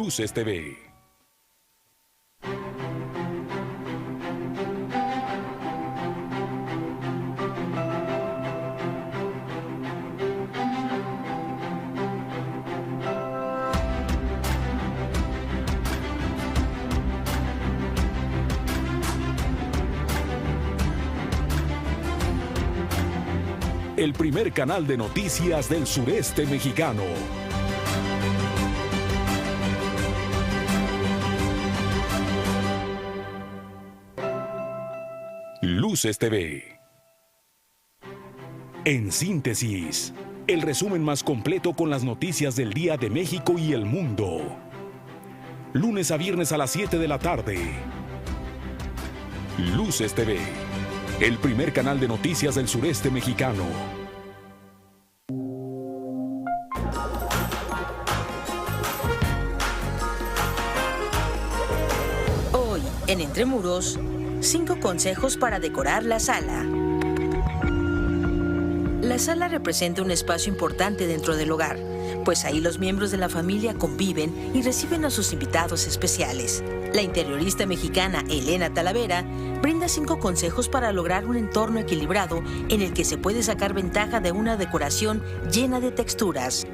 Luces TV. El primer canal de noticias del sureste mexicano. Luces TV. En síntesis, el resumen más completo con las noticias del día de México y el mundo. Lunes a viernes a las 7 de la tarde. Luces TV. El primer canal de noticias del sureste mexicano. Hoy, en Entre Muros, 5 consejos para decorar la sala. La sala representa un espacio importante dentro del hogar, pues ahí los miembros de la familia conviven y reciben a sus invitados especiales. La interiorista mexicana Elena Talavera brinda 5 consejos para lograr un entorno equilibrado en el que se puede sacar ventaja de una decoración llena de texturas.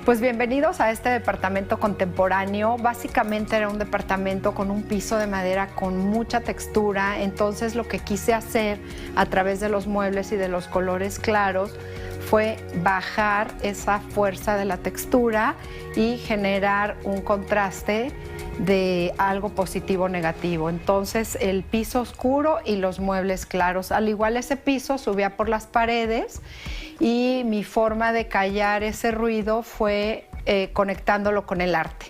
Pues bienvenidos a este departamento contemporáneo. Básicamente era un departamento con un piso de madera con mucha textura. Entonces lo que quise hacer a través de los muebles y de los colores claros fue bajar esa fuerza de la textura y generar un contraste de algo positivo o negativo. Entonces el piso oscuro y los muebles claros. Al igual ese piso subía por las paredes y mi forma de callar ese ruido fue conectándolo con el arte.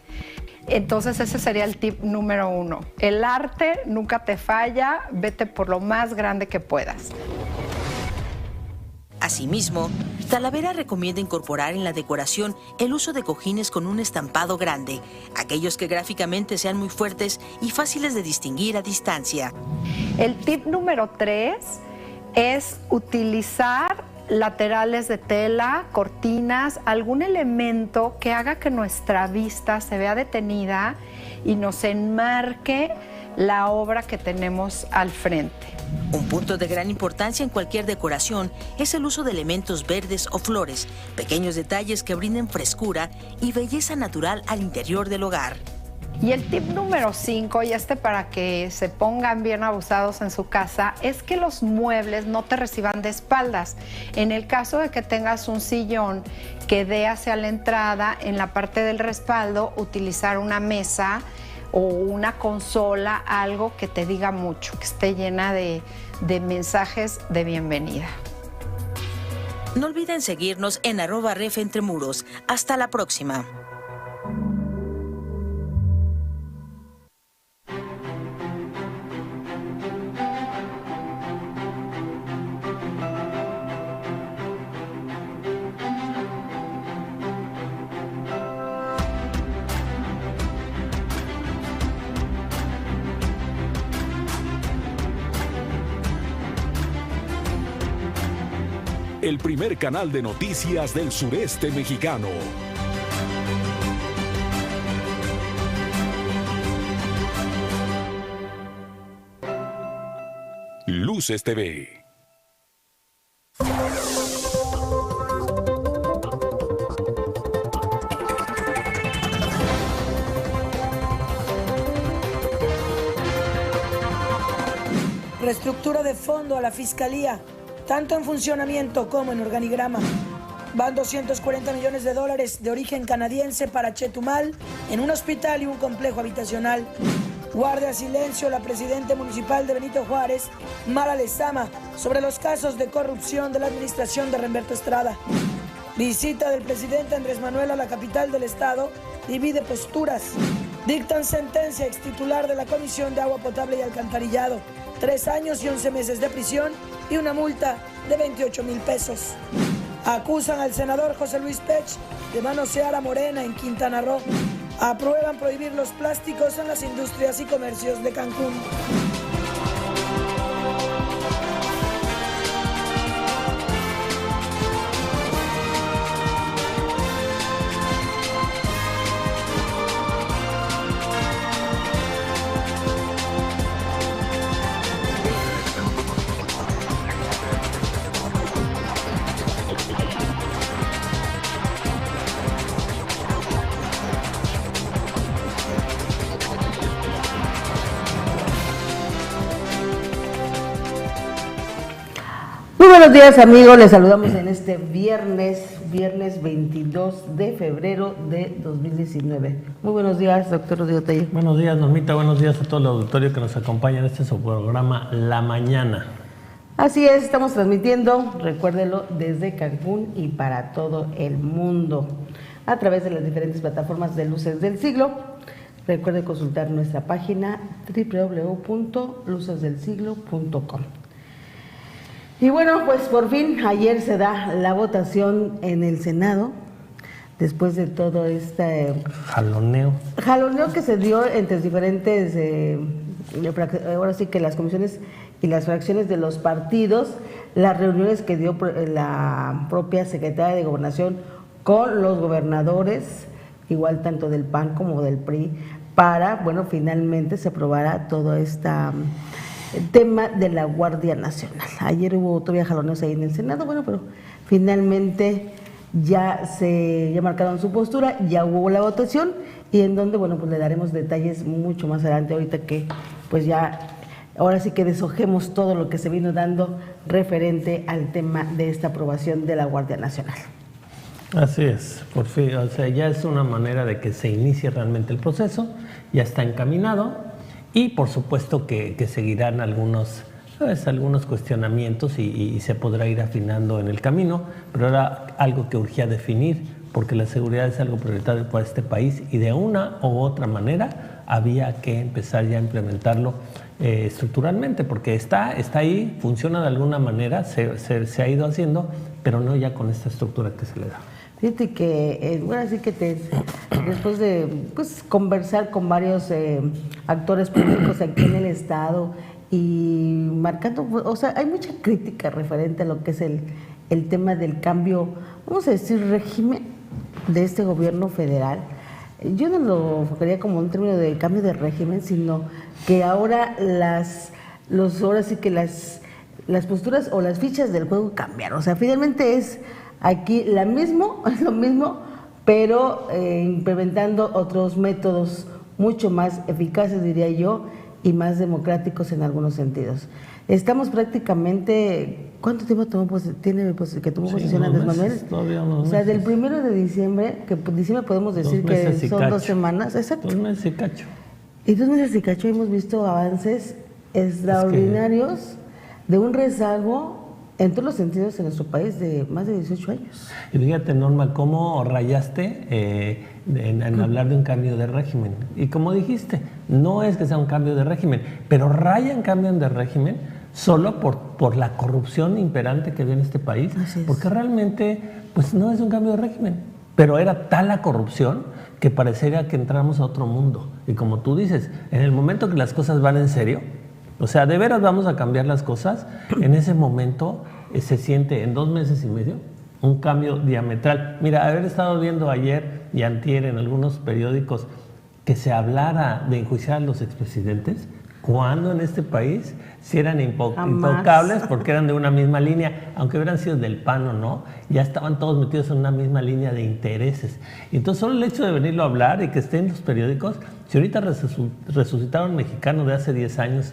Entonces ese sería el tip número 1. El arte nunca te falla, vete por lo más grande que puedas. Asimismo, Talavera recomienda incorporar en la decoración el uso de cojines con un estampado grande, aquellos que gráficamente sean muy fuertes y fáciles de distinguir a distancia. El tip número 3 es utilizar laterales de tela, cortinas, algún elemento que haga que nuestra vista se vea detenida y nos enmarque la obra que tenemos al frente. Un punto de gran importancia en cualquier decoración es el uso de elementos verdes o flores, pequeños detalles que brinden frescura y belleza natural al interior del hogar. Y el tip número 5, y para que se pongan bien abusados en su casa, es que los muebles no te reciban de espaldas. En el caso de que tengas un sillón que dé hacia la entrada, en la parte del respaldo, utilizar una mesa o una consola, algo que te diga mucho, que esté llena de mensajes de bienvenida. No olviden seguirnos en @refentremuros. Hasta la próxima. El primer canal de noticias del sureste mexicano. Luces TV. Reestructura de fondo a la Fiscalía, tanto en funcionamiento como en organigrama. Van $240 millones de origen canadiense para Chetumal, en un hospital y un complejo habitacional. Guardia silencio la presidenta municipal de Benito Juárez, Mara Lezama, sobre los casos de corrupción de la administración de Remberto Estrada. Visita del presidente Andrés Manuel a la capital del estado divide posturas. Dictan sentencia extitular de la Comisión de Agua Potable y Alcantarillado, 3 años y 11 meses de prisión y una multa de 28,000 pesos. Acusan al senador José Luis Pech de manosear a Morena en Quintana Roo. Aprueban prohibir los plásticos en las industrias y comercios de Cancún. buenos días, amigos, les saludamos en este viernes 22 de febrero de 2019. Muy buenos días, doctor Rodrigo Telle. Buenos días, Normita, buenos días a todo el auditorio que nos acompaña en este su programa La Mañana. Así es, estamos transmitiendo, recuérdelo, desde Cancún y para todo el mundo, a través de las diferentes plataformas de Luces del Siglo. Recuerde consultar nuestra página www.lucesdelsiglo.com. Y bueno, pues por fin ayer se da la votación en el Senado, después de todo este jaloneo que se dio entre diferentes, ahora sí que las comisiones y las fracciones de los partidos, las reuniones que dio la propia secretaria de Gobernación con los gobernadores, igual tanto del PAN como del PRI, para, bueno, finalmente se aprobara todo el tema de la Guardia Nacional. Ayer hubo todavía jaloneos ahí en el Senado, bueno, pero finalmente ya marcaron su postura, ya hubo la votación y en donde, bueno, pues le daremos detalles mucho más adelante, ahorita que pues ya, ahora sí que deshojemos todo lo que se vino dando referente al tema de esta aprobación de la Guardia Nacional. Así es, por fin, o sea, ya es una manera de que se inicie realmente el proceso, ya está encaminado. Y por supuesto que seguirán algunos cuestionamientos y se podrá ir afinando en el camino, pero era algo que urgía definir, porque la seguridad es algo prioritario para este país y de una u otra manera había que empezar ya a implementarlo estructuralmente, porque está ahí, funciona de alguna manera, se ha ido haciendo, pero no ya con esta estructura que se le da. Fíjate que, bueno, así que después de conversar con varios actores públicos aquí en el estado y marcando, o sea, hay mucha crítica referente a lo que es el tema del cambio, vamos a decir, régimen de este gobierno federal. Yo no lo enfocaría como un término de cambio de régimen, sino que ahora ahora sí que las posturas o las fichas del juego cambiaron. O sea, finalmente es aquí es lo mismo, pero implementando otros métodos mucho más eficaces, diría yo, y más democráticos en algunos sentidos. Estamos prácticamente, ¿cuánto tiempo tiene que tomó posesión Andrés Manuel? O sea, del 1 de diciembre, que diciembre podemos decir que son 2 semanas, exacto. 2 meses y cacho. Y 2 meses y cacho hemos visto avances extraordinarios de un rezago en todos los sentidos en nuestro país de más de 18 años. Y fíjate, Norma, cómo rayaste en hablar de un cambio de régimen. Y como dijiste, no es que sea un cambio de régimen, pero rayan cambio de régimen solo por la corrupción imperante que había en este país. Porque realmente, pues no es un cambio de régimen, pero era tal la corrupción que parecería que entramos a otro mundo. Y como tú dices, en el momento que las cosas van en serio, o sea, de veras vamos a cambiar las cosas, en ese momento se siente en 2 meses y medio un cambio diametral. Mira, haber estado viendo ayer y antier en algunos periódicos que se hablara de enjuiciar a los expresidentes, cuando en este país si eran intocables porque eran de una misma línea, aunque hubieran sido del PAN o no, ya estaban todos metidos en una misma línea de intereses. Y entonces solo el hecho de venirlo a hablar y que esté en los periódicos, si ahorita resucitaron mexicanos de hace 10 años,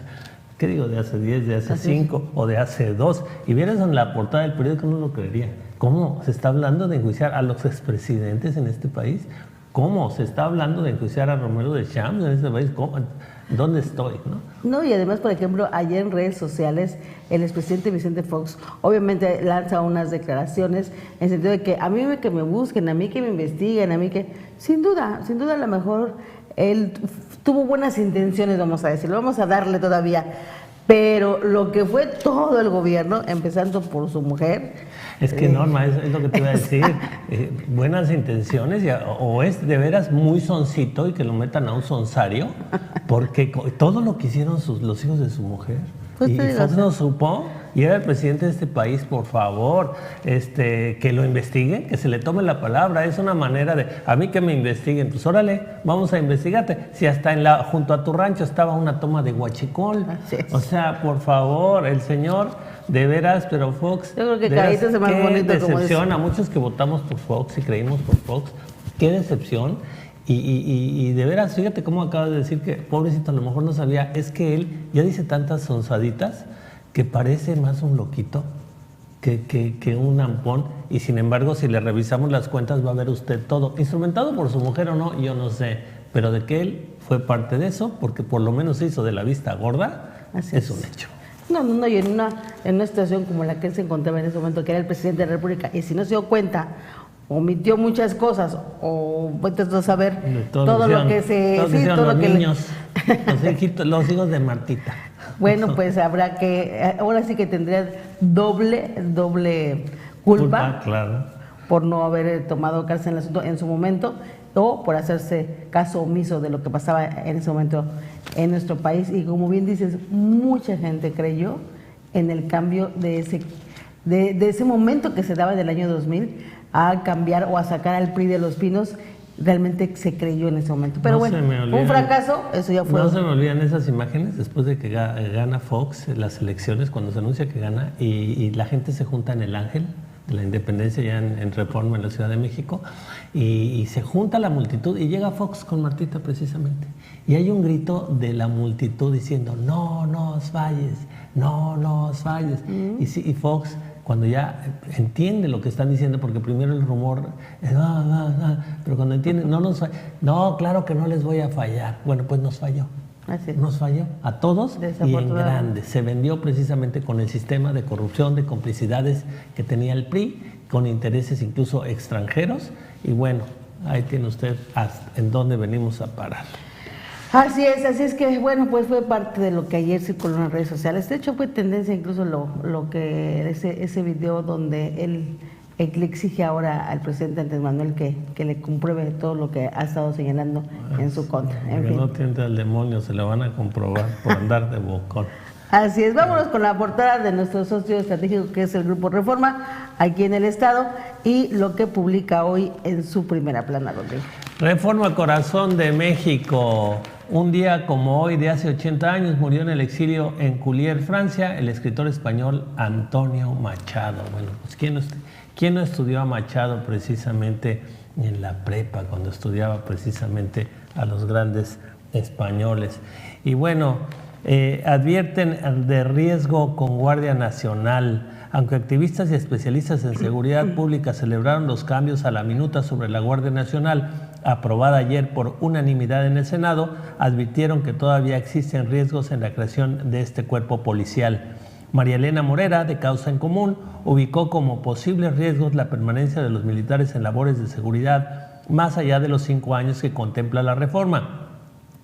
¿qué digo? De hace 10, de hace 5 o de hace 2. Y vieras en la portada del periódico, no lo creería. ¿Cómo se está hablando de enjuiciar a los expresidentes en este país? ¿Cómo se está hablando de enjuiciar a Romero de Champs en este país? ¿Cómo? ¿Dónde estoy? No, y además, por ejemplo, ayer en redes sociales, el expresidente Vicente Fox obviamente lanza unas declaraciones en el sentido de que a mí que me busquen, a mí que me investiguen, a mí que... Sin duda, a lo mejor él tuvo buenas intenciones, vamos a decirlo, vamos a darle todavía, pero lo que fue todo el gobierno, empezando por su mujer... Es que Norma, es lo que te iba a decir, buenas intenciones, o es de veras muy soncito y que lo metan a un sonsario, porque todo lo que hicieron los hijos de su mujer, pues y Fox no supo, y era el presidente de este país, por favor, que lo investiguen, que se le tome la palabra. Es una manera de, a mí que me investiguen, pues órale, vamos a investigarte. Si hasta junto a tu rancho estaba una toma de huachicol, o sea, por favor, el señor, de veras, pero Fox, yo creo que Carita es más bonito, decepción a muchos que votamos por Fox y creímos por Fox, qué decepción. Y de veras, fíjate cómo acabas de decir que, pobrecito, a lo mejor no sabía, es que él ya dice tantas sonzaditas que parece más un loquito que un ampón, y sin embargo, si le revisamos las cuentas, va a ver usted todo. Instrumentado por su mujer o no, yo no sé, pero de que él fue parte de eso, porque por lo menos se hizo de la vista gorda, es un hecho. No, y en una situación como la que él se encontraba en ese momento, que era el presidente de la República, y si no se dio cuenta, omitió muchas cosas, o intentó saber todo lo que se... Sí, todo lo que niños, los hijos de Martita. Bueno, pues habrá que, ahora sí que tendría doble culpa, claro, por no haber tomado cartas en el asunto en su momento, o por hacerse caso omiso de lo que pasaba en ese momento en nuestro país. Y como bien dices, mucha gente creyó en el cambio de ese momento que se daba del año 2000 a cambiar o a sacar al PRI de Los Pinos. Realmente se creyó en ese momento. Pero bueno, fue un fracaso, eso ya fue. No se me olvidan esas imágenes después de que gana Fox las elecciones, cuando se anuncia que gana y la gente se junta en el Ángel de la Independencia, ya en Reforma, en la Ciudad de México, y se junta la multitud y llega Fox con Martita precisamente. Y hay un grito de la multitud diciendo, no nos falles, no nos falles. Y Fox, cuando ya entiende lo que están diciendo, porque primero el rumor es, pero cuando entiende, no, claro que no les voy a fallar. Bueno, pues nos falló. Así es. Nos falló a todos y en grande. Se vendió precisamente con el sistema de corrupción, de complicidades que tenía el PRI, con intereses incluso extranjeros. Y bueno, ahí tiene usted en dónde venimos a parar. Así es que bueno, pues fue parte de lo que ayer circuló en las redes sociales. De hecho fue tendencia incluso lo que ese video donde él le exige ahora al presidente Andrés Manuel que le compruebe todo lo que ha estado señalando en su contra. En fin. No tiente al demonio, se lo van a comprobar por andar de bocón. Así es, vámonos con la portada de nuestro socio estratégico, que es el Grupo Reforma, aquí en el Estado, y lo que publica hoy en su primera plana, Rodrigo. Reforma, corazón de México. Un día como hoy, de hace 80 años, murió en el exilio en Cullier, Francia, el escritor español Antonio Machado. Bueno, pues ¿quién no estudió a Machado precisamente en la prepa, cuando estudiaba precisamente a los grandes españoles? Y bueno, advierten de riesgo con Guardia Nacional. Aunque activistas y especialistas en seguridad pública celebraron los cambios a la minuta sobre la Guardia Nacional, aprobada ayer por unanimidad en el Senado, advirtieron que todavía existen riesgos en la creación de este cuerpo policial. María Elena Morera, de Causa en Común, ubicó como posibles riesgos la permanencia de los militares en labores de seguridad más allá de los 5 años que contempla la reforma.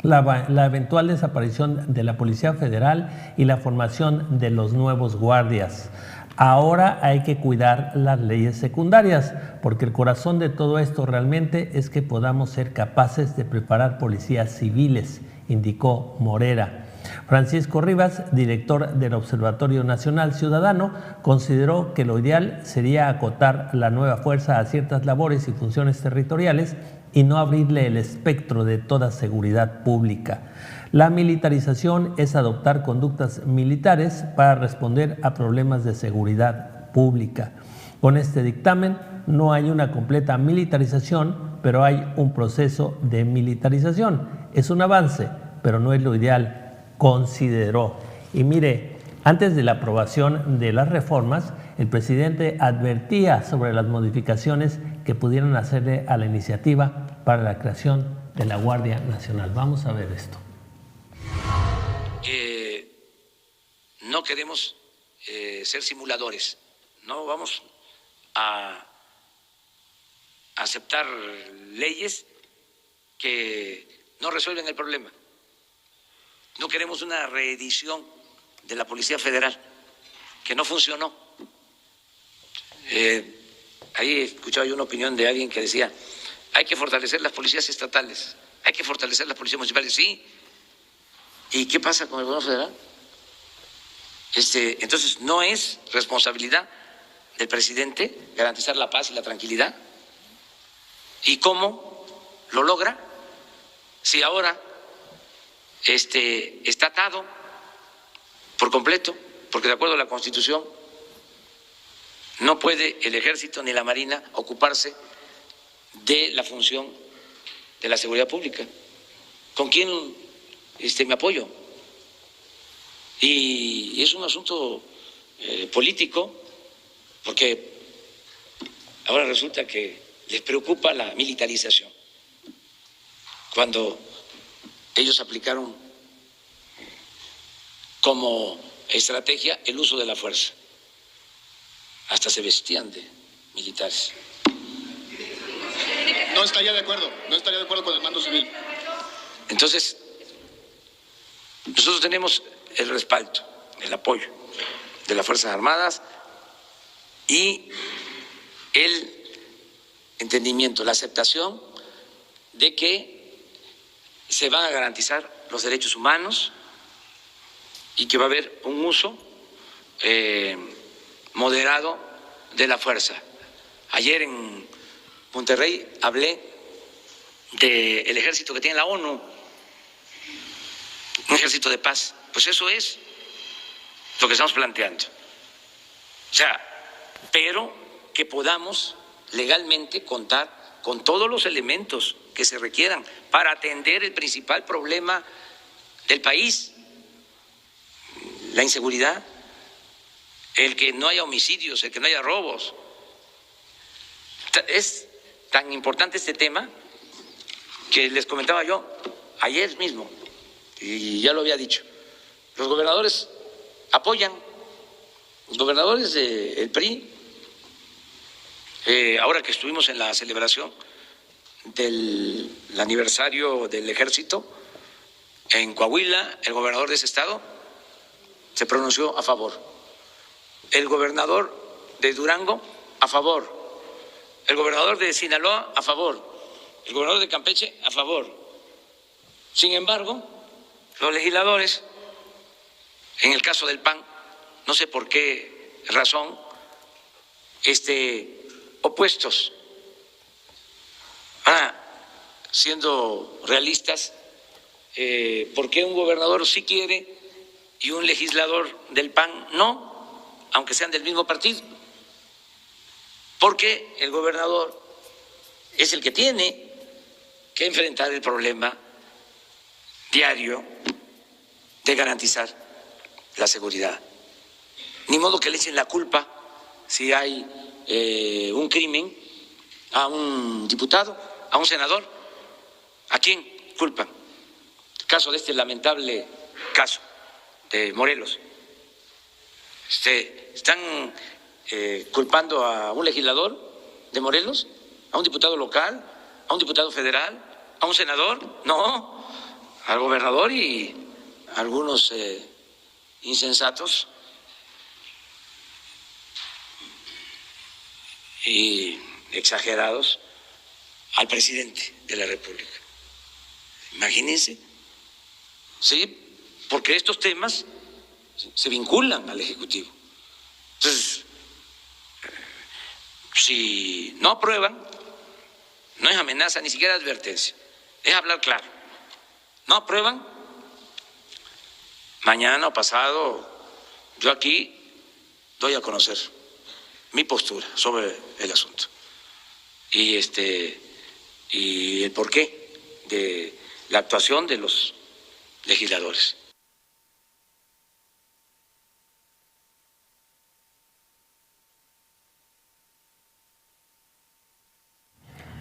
La eventual desaparición de la Policía Federal y la formación de los nuevos guardias. Ahora hay que cuidar las leyes secundarias, porque el corazón de todo esto realmente es que podamos ser capaces de preparar policías civiles, indicó Morera. Francisco Rivas, director del Observatorio Nacional Ciudadano, consideró que lo ideal sería acotar la nueva fuerza a ciertas labores y funciones territoriales y no abrirle el espectro de toda seguridad pública. La militarización es adoptar conductas militares para responder a problemas de seguridad pública. Con este dictamen no hay una completa militarización, pero hay un proceso de militarización. Es un avance, pero no es lo ideal, consideró. Y mire, antes de la aprobación de las reformas, el presidente advertía sobre las modificaciones que pudieran hacerle a la iniciativa para la creación de la Guardia Nacional. Vamos a ver esto. No queremos ser simuladores, no vamos a aceptar leyes que no resuelven el problema. No queremos una reedición de la Policía Federal que no funcionó. Ahí escuchaba yo una opinión de alguien que decía, hay que fortalecer las policías estatales, hay que fortalecer las policías municipales. Sí. ¿Y qué pasa con el gobierno federal? Entonces, ¿no es responsabilidad del presidente garantizar la paz y la tranquilidad? ¿Y cómo lo logra? Si ahora está atado por completo, porque de acuerdo a la Constitución no puede el Ejército ni la Marina ocuparse de la función de la seguridad pública. ¿Con quién me apoyo? Y es un asunto político porque ahora resulta que les preocupa la militarización, cuando ellos aplicaron como estrategia el uso de la fuerza. Hasta se vestían de militares. No estaría de acuerdo con el mando civil. Entonces, nosotros tenemos el respaldo, el apoyo de las Fuerzas Armadas y el entendimiento, la aceptación de que se van a garantizar los derechos humanos y que va a haber un uso moderado de la fuerza. Ayer en Monterrey hablé del ejército que tiene la ONU, un ejército de paz. Pues eso es lo que estamos planteando. O sea, pero que podamos legalmente contar con todos los elementos que se requieran para atender el principal problema del país, la inseguridad, el que no haya homicidios, el que no haya robos. Es tan importante este tema que les comentaba yo ayer mismo, y ya lo había dicho, los gobernadores apoyan, los gobernadores del PRI, ahora que estuvimos en la celebración del aniversario del ejército en Coahuila, el gobernador de ese estado se pronunció a favor, el gobernador de Durango a favor, el gobernador de Sinaloa a favor, el gobernador de Campeche a favor. Sin embargo, los legisladores, en el caso del PAN, no sé por qué razón, opuestos. Siendo realistas, ¿por qué un gobernador sí quiere y un legislador del PAN no, aunque sean del mismo partido? Porque el gobernador es el que tiene que enfrentar el problema diario de garantizar la seguridad. Ni modo que le echen la culpa si hay un crimen a un diputado, a un senador. ¿A quién culpan? El caso de este lamentable caso de Morelos. Están culpando a un legislador de Morelos, a un diputado local, a un diputado federal, a un senador. No, al gobernador y algunos insensatos y exagerados al presidente de la República. Imagínense, sí, porque estos temas se vinculan al Ejecutivo. Entonces, si no aprueban, no es amenaza, ni siquiera advertencia, es hablar claro. No aprueban, mañana o pasado, yo aquí doy a conocer mi postura sobre el asunto y el porqué de la actuación de los legisladores.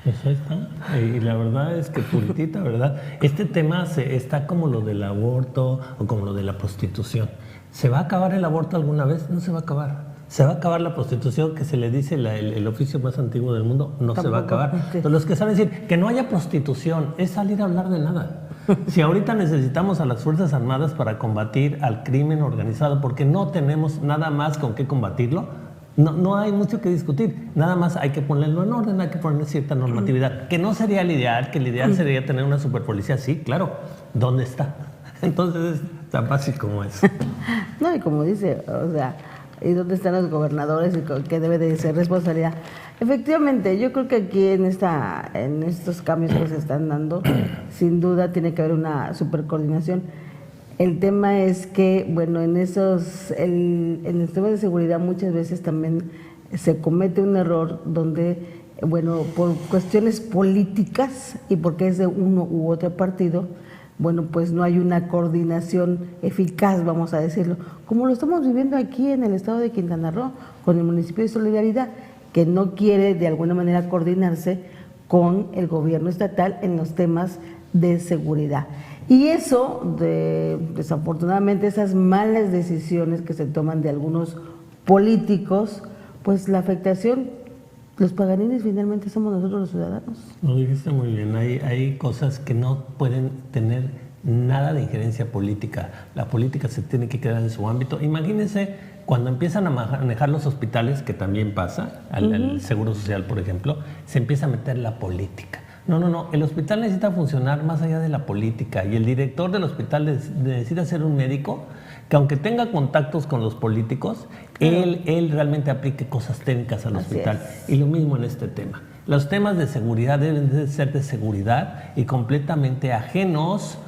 Pues ahí está. Y la verdad es que puritita, ¿verdad? Este tema está como lo del aborto o como lo de la prostitución. ¿Se va a acabar el aborto alguna vez? No se va a acabar. ¿Se va a acabar la prostitución, que se le dice el oficio más antiguo del mundo? No se va a acabar. Entonces, los que saben decir que no haya prostitución es salir a hablar de nada. Si ahorita necesitamos a las Fuerzas Armadas para combatir al crimen organizado, porque no tenemos nada más con qué combatirlo, no hay mucho que discutir. Nada más hay que ponerlo en orden, hay que poner cierta normatividad. Que no sería el ideal, que el ideal sería tener una superpolicía. Sí, claro. ¿Dónde está? Entonces es tan fácil como eso. No, y como dice, o sea, ¿y dónde están los gobernadores? Y que debe de ser responsabilidad. Efectivamente, yo creo que aquí en estos cambios que se están dando, sin duda tiene que haber una supercoordinación. El tema es que, bueno, en el tema de seguridad muchas veces también se comete un error donde, bueno, por cuestiones políticas y porque es de uno u otro partido, bueno, pues no hay una coordinación eficaz, vamos a decirlo, como lo estamos viviendo aquí en el estado de Quintana Roo, con el municipio de Solidaridad, que no quiere de alguna manera coordinarse con el gobierno estatal en los temas de seguridad. Y eso, desafortunadamente, esas malas decisiones que se toman de algunos políticos, pues la afectación, los pagarines finalmente somos nosotros los ciudadanos. Lo dijiste muy bien, hay cosas que no pueden tener nada de injerencia política. La política se tiene que quedar en su ámbito. Imagínense cuando empiezan a manejar los hospitales, que también pasa, al Seguro Social, por ejemplo, se empieza a meter la política. No, el hospital necesita funcionar más allá de la política y el director del hospital necesita ser un médico que, aunque tenga contactos con los políticos, él realmente aplique cosas técnicas al hospital. Y lo mismo en este tema. Los temas de seguridad deben de ser de seguridad y completamente ajenos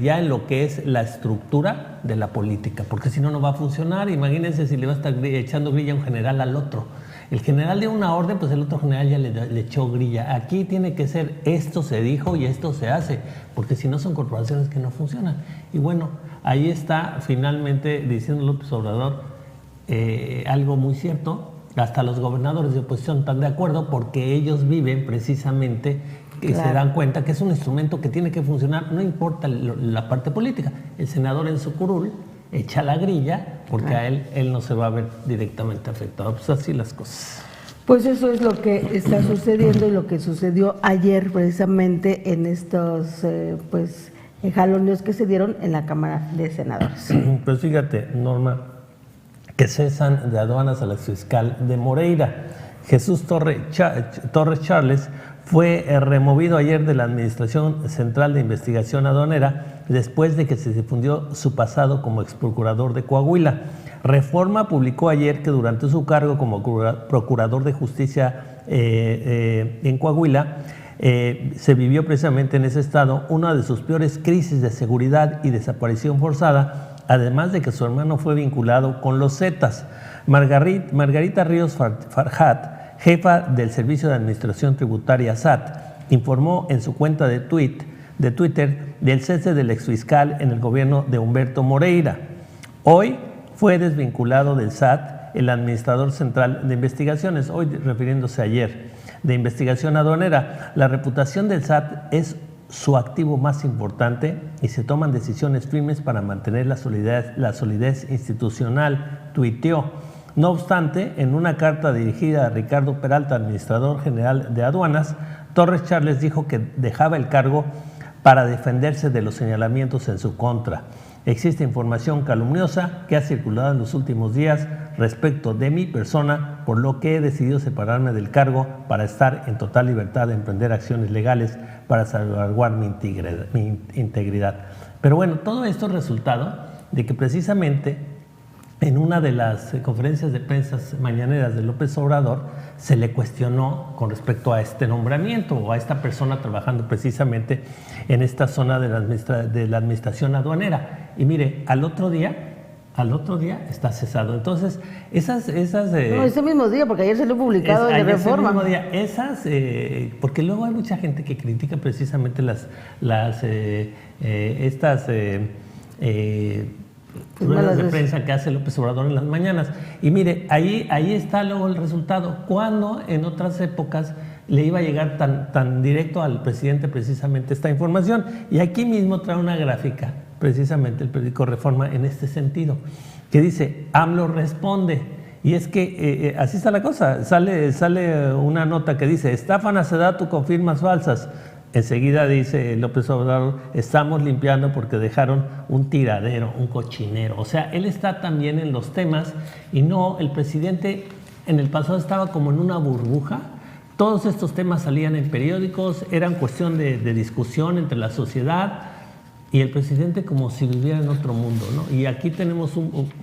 ya en lo que es la estructura de la política, porque si no, no va a funcionar. Imagínense si le va a estar echando grilla a un general al otro. El general dio una orden, pues el otro general ya le echó grilla. Aquí tiene que ser esto se dijo y esto se hace, porque si no son corporaciones que no funcionan. Y bueno, ahí está finalmente diciendo López Obrador algo muy cierto. Hasta los gobernadores de oposición están de acuerdo porque ellos viven precisamente y se dan cuenta que es un instrumento que tiene que funcionar, no importa la parte política. El senador en su curul echa la grilla porque a él no se va a ver directamente afectado. Pues así las cosas. Pues eso es lo que está sucediendo y lo que sucedió ayer precisamente en estos jaloneos que se dieron en la Cámara de Senadores. Pues fíjate, Norma, que cesan de aduanas al exfiscal de Moreira. Jesús Torres Charles fue removido ayer de la Administración Central de Investigación Aduanera después de que se difundió su pasado como exprocurador de Coahuila. Reforma publicó ayer que durante su cargo como procurador de justicia en Coahuila se vivió precisamente en ese estado una de sus peores crisis de seguridad y desaparición forzada, además de que su hermano fue vinculado con los Zetas. Margarita Ríos Farhat, jefa del Servicio de Administración Tributaria SAT, informó en su cuenta de Twitter del cese del exfiscal en el gobierno de Humberto Moreira. Hoy fue desvinculado del SAT el administrador central de investigaciones, hoy refiriéndose ayer, de investigación aduanera. La reputación del SAT es su activo más importante y se toman decisiones firmes para mantener la solidez institucional, tuiteó. No obstante, en una carta dirigida a Ricardo Peralta, administrador general de aduanas, Torres Charles dijo que dejaba el cargo para defenderse de los señalamientos en su contra. Existe información calumniosa que ha circulado en los últimos días respecto de mi persona, por lo que he decidido separarme del cargo para estar en total libertad de emprender acciones legales para salvaguardar mi integridad. Pero bueno, todo esto es resultado de que precisamente en una de las conferencias de prensa mañaneras de López Obrador se le cuestionó con respecto a este nombramiento o a esta persona trabajando precisamente en esta zona de la administración aduanera. Y mire, al otro día está cesado. Entonces, no, ese mismo día, porque ayer se lo he publicado de Reforma. Ese mismo día, porque luego hay mucha gente que critica precisamente estas ruedas de prensa que hace López Obrador en las mañanas. Y mire, ahí está luego el resultado. Cuando en otras épocas le iba a llegar tan directo al presidente precisamente esta información. Y aquí mismo trae una gráfica, precisamente el periódico Reforma, en este sentido, que dice, AMLO responde. Y es que así está la cosa. Sale una nota que dice, estafan a Sedatu con firmas falsas. Enseguida dice López Obrador, estamos limpiando porque dejaron un tiradero, un cochinero. O sea, él está también en los temas y no, el presidente en el pasado estaba como en una burbuja. Todos estos temas salían en periódicos, eran cuestión de discusión entre la sociedad y el presidente como si viviera en otro mundo, ¿no? Y aquí tenemos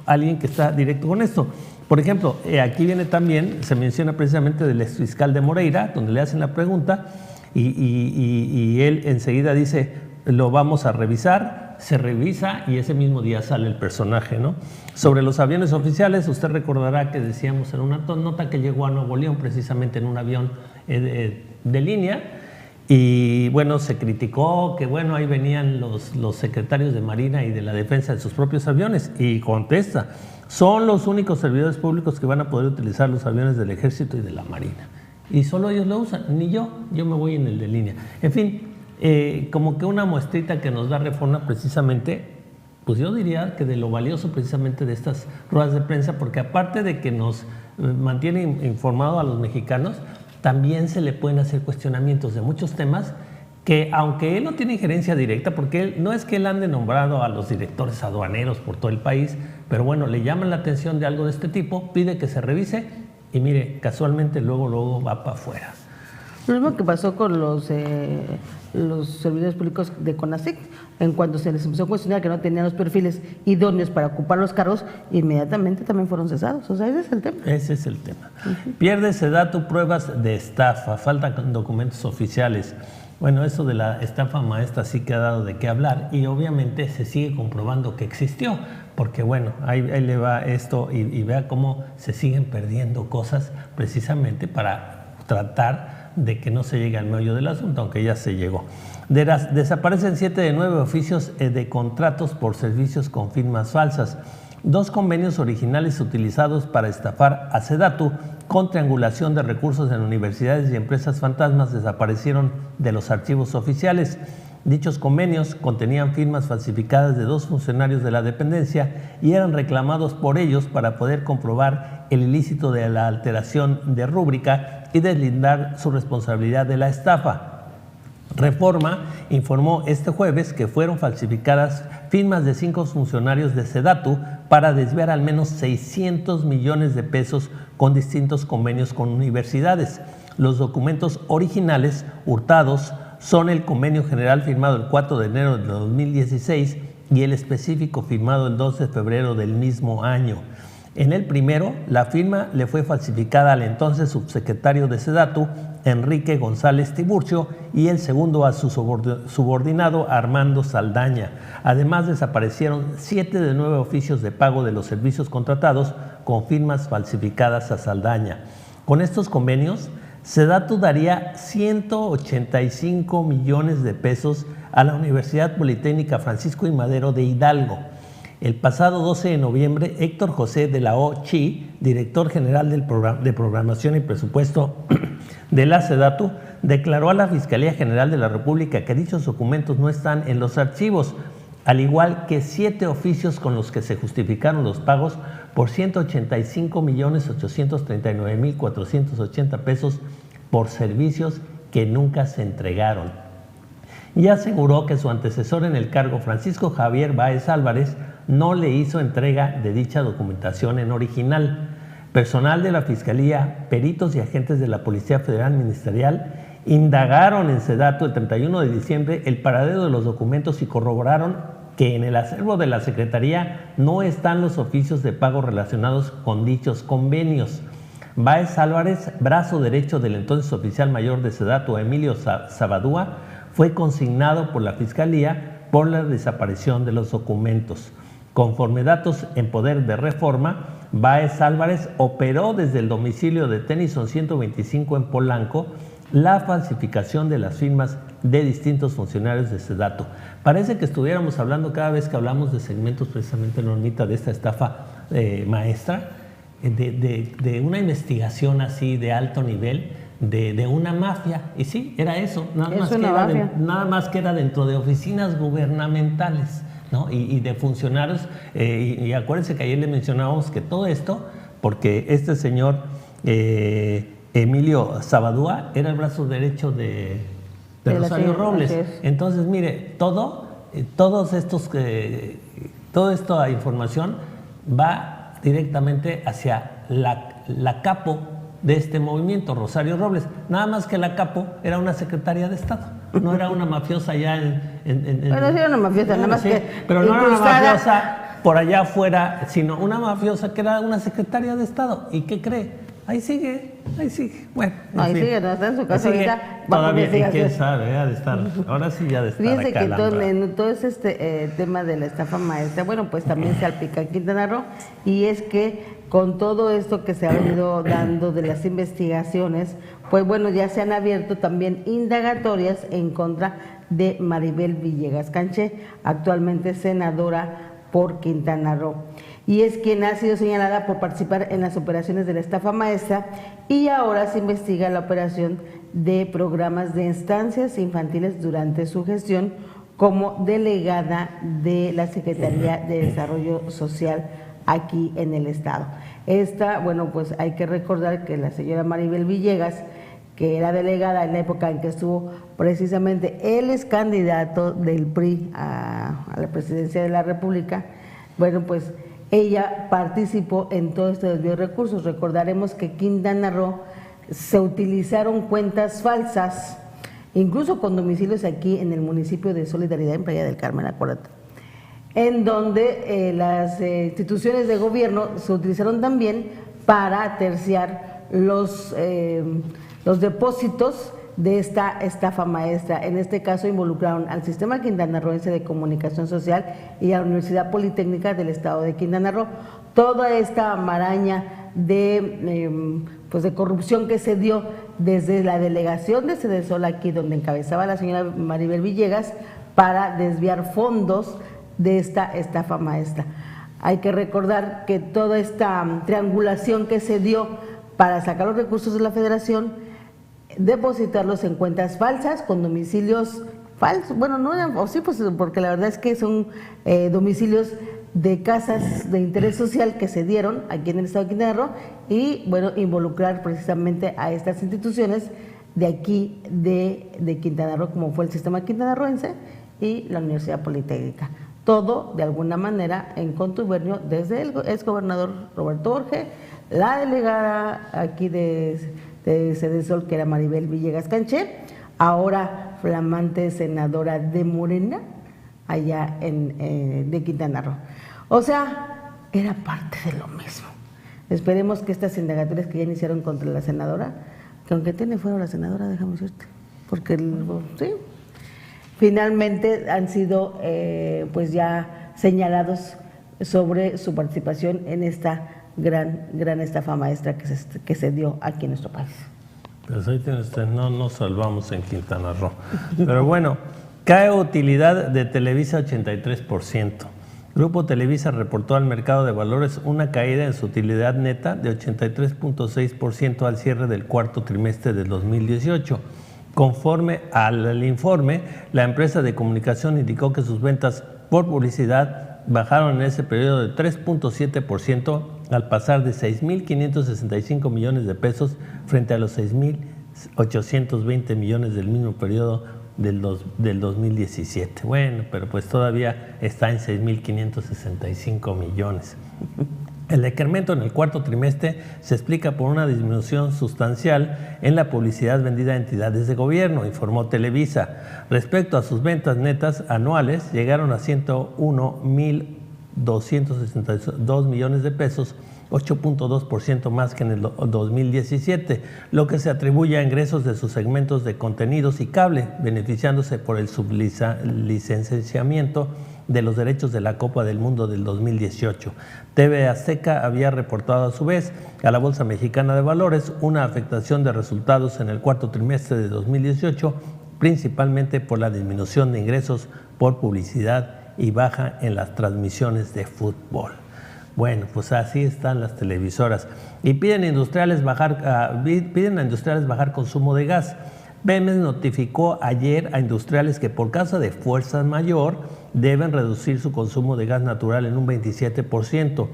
alguien que está directo con esto. Por ejemplo, aquí viene también, se menciona precisamente del exfiscal de Moreira, donde le hacen la pregunta, y él enseguida dice, lo vamos a revisar, se revisa y ese mismo día sale el personaje, ¿no? Sobre los aviones oficiales, usted recordará que decíamos en una nota que llegó a Nuevo León precisamente en un avión de línea Y bueno, se criticó que bueno, ahí venían los secretarios de Marina y de la Defensa de sus propios aviones. Y contesta, son los únicos servidores públicos que van a poder utilizar los aviones del Ejército y de la Marina. Y solo ellos lo usan, ni yo me voy en el de línea. En fin, como que una muestrita que nos da Reforma precisamente, pues yo diría que de lo valioso precisamente de estas ruedas de prensa, porque aparte de que nos mantiene informado a los mexicanos, también se le pueden hacer cuestionamientos de muchos temas que, aunque él no tiene injerencia directa, porque él, no es que él ande nombrado a los directores aduaneros por todo el país, pero bueno, le llaman la atención de algo de este tipo, pide que se revise y mire, casualmente luego va para afuera. Lo mismo que pasó con los servidores públicos de CONACYT, en cuanto se les empezó a cuestionar que no tenían los perfiles idóneos para ocupar los cargos, inmediatamente también fueron cesados. O sea, ese es el tema. Ese es el tema. Pierde SEDATU pruebas de estafa, faltan documentos oficiales. Bueno, eso de la estafa maestra sí que ha dado de qué hablar y obviamente se sigue comprobando que existió, porque bueno, ahí le va esto y vea cómo se siguen perdiendo cosas precisamente para tratar de que no se llegue al meollo del asunto, aunque ya se llegó. Desaparecen 7 de 9 oficios de contratos por servicios con firmas falsas. 2 convenios originales utilizados para estafar a SEDATU con triangulación de recursos en universidades y empresas fantasmas desaparecieron de los archivos oficiales. Dichos convenios contenían firmas falsificadas de 2 funcionarios de la dependencia y eran reclamados por ellos para poder comprobar el ilícito de la alteración de rúbrica y deslindar su responsabilidad de la estafa. Reforma informó este jueves que fueron falsificadas firmas de 5 funcionarios de SEDATU para desviar al menos 600 millones de pesos con distintos convenios con universidades. Los documentos originales hurtados son el convenio general firmado el 4 de enero de 2016 y el específico firmado el 2 de febrero del mismo año. En el primero, la firma le fue falsificada al entonces subsecretario de SEDATU, Enrique González Tiburcio, y el segundo a su subordinado Armando Saldaña. Además, desaparecieron 7 de 9 oficios de pago de los servicios contratados con firmas falsificadas a Saldaña. Con estos convenios, SEDATU daría 185 millones de pesos a la Universidad Politécnica Francisco I. Madero de Hidalgo. El pasado 12 de noviembre, Héctor José de la O. Chi, director general de Programación y Presupuesto de la SEDATU, declaró a la Fiscalía General de la República que dichos documentos no están en los archivos, al igual que 7 oficios con los que se justificaron los pagos por 185.839.480 pesos por servicios que nunca se entregaron. Y aseguró que su antecesor en el cargo, Francisco Javier Báez Álvarez, no le hizo entrega de dicha documentación en original. Personal de la Fiscalía, peritos y agentes de la Policía Federal Ministerial indagaron en SEDATU el 31 de diciembre el paradero de los documentos y corroboraron que en el acervo de la Secretaría no están los oficios de pago relacionados con dichos convenios. Báez Álvarez, brazo derecho del entonces oficial mayor de SEDATU, Emilio Sabadúa, fue consignado por la Fiscalía por la desaparición de los documentos. Conforme datos en poder de Reforma, Báez Álvarez operó desde el domicilio de Tennyson 125 en Polanco la falsificación de las firmas de distintos funcionarios de SEDATU. Parece que estuviéramos hablando cada vez que hablamos de segmentos, precisamente, Normita, de esta estafa maestra, de una investigación así de alto nivel, de una mafia. Y sí, era eso, nada más que era dentro de oficinas gubernamentales, ¿no? Y de funcionarios, y acuérdense que ayer le mencionábamos que todo esto, porque este señor Emilio Sabadúa era el brazo derecho de Rosario Robles. Entonces, mire, toda esta información va directamente hacia la capo de este movimiento, Rosario Robles. Nada más que la capo era una secretaria de Estado, no era una mafiosa allá bueno, sí era una mafiosa, nada más que... Pero no era una mafiosa por allá afuera, sino una mafiosa que era una secretaria de Estado. ¿Y qué cree? ahí sigue. Bueno, ahí sigue, no está en su casa ahorita. Todavía, quién sabe, ha de estar, ahora sí ya de estar. Fíjense que todo este tema de la estafa maestra, bueno, pues también se aplica en Quintana Roo, y es que con todo esto que se ha venido dando de las investigaciones, pues bueno, ya se han abierto también indagatorias en contra de Maribel Villegas Canché, actualmente senadora por Quintana Roo. Y es quien ha sido señalada por participar en las operaciones de la estafa maestra, y ahora se investiga la operación de programas de estancias infantiles durante su gestión como delegada de la Secretaría de Desarrollo Social aquí en el estado. Bueno, pues hay que recordar que la señora Maribel Villegas, que era delegada en la época en que estuvo precisamente el ex candidato del PRI a la presidencia de la República, bueno, pues ella participó en todo este desvío de recursos. Recordaremos que Quintana Roo se utilizaron cuentas falsas, incluso con domicilios aquí en el municipio de Solidaridad, en Playa del Carmen, acuérdate, en donde las instituciones de gobierno se utilizaron también para terciar los depósitos de esta estafa maestra. En este caso involucraron al Sistema Quintanarroense de Comunicación Social y a la Universidad Politécnica del Estado de Quintana Roo. Toda esta maraña de corrupción que se dio desde la delegación de Sedesol aquí, donde encabezaba la señora Maribel Villegas, para desviar fondos de esta estafa maestra. Hay que recordar que toda esta triangulación que se dio para sacar los recursos de la Federación, depositarlos en cuentas falsas, con domicilios falsos, bueno, no eran, o sí, pues porque la verdad es que son domicilios de casas de interés social que se dieron aquí en el estado de Quintana Roo, y bueno, involucrar precisamente a estas instituciones de aquí de Quintana Roo, como fue el Sistema Quintanarroense y la Universidad Politécnica. Todo de alguna manera en contubernio desde el exgobernador Roberto Borge, la delegada aquí de Sedesol, que era Maribel Villegas Canché, ahora flamante senadora de Morena allá de Quintana Roo. O sea, era parte de lo mismo. Esperemos que estas indagatorias que ya iniciaron contra la senadora, que aunque tiene fuera la senadora, déjame decirte, porque sí, finalmente han sido pues ya señalados sobre su participación en esta gran estafa maestra que se dio aquí en nuestro país. Pues ahí tiene usted, no nos salvamos en Quintana Roo. Pero bueno, cae utilidad de Televisa 83%. Grupo Televisa reportó al mercado de valores una caída en su utilidad neta de 83.6% al cierre del cuarto trimestre del 2018. Conforme al informe, la empresa de comunicación indicó que sus ventas por publicidad bajaron en ese periodo de 3.7% al pasar de 6.565 millones de pesos frente a los 6.820 millones del mismo periodo del 2017. Bueno, pero pues todavía está en 6.565 millones. El decremento en el cuarto trimestre se explica por una disminución sustancial en la publicidad vendida a entidades de gobierno, informó Televisa. Respecto a sus ventas netas anuales, llegaron a 101.262 millones de pesos, 8.2% más que en el 2017, lo que se atribuye a ingresos de sus segmentos de contenidos y cable, beneficiándose por el sublicenciamiento de los derechos de la Copa del Mundo del 2018. TV Azteca había reportado a su vez a la Bolsa Mexicana de Valores una afectación de resultados en el cuarto trimestre de 2018, principalmente por la disminución de ingresos por publicidad y baja en las transmisiones de fútbol. Bueno, pues así están las televisoras. Y piden a industriales bajar consumo de gas. Pemex notificó ayer a industriales que por causa de fuerza mayor deben reducir su consumo de gas natural en un 27%.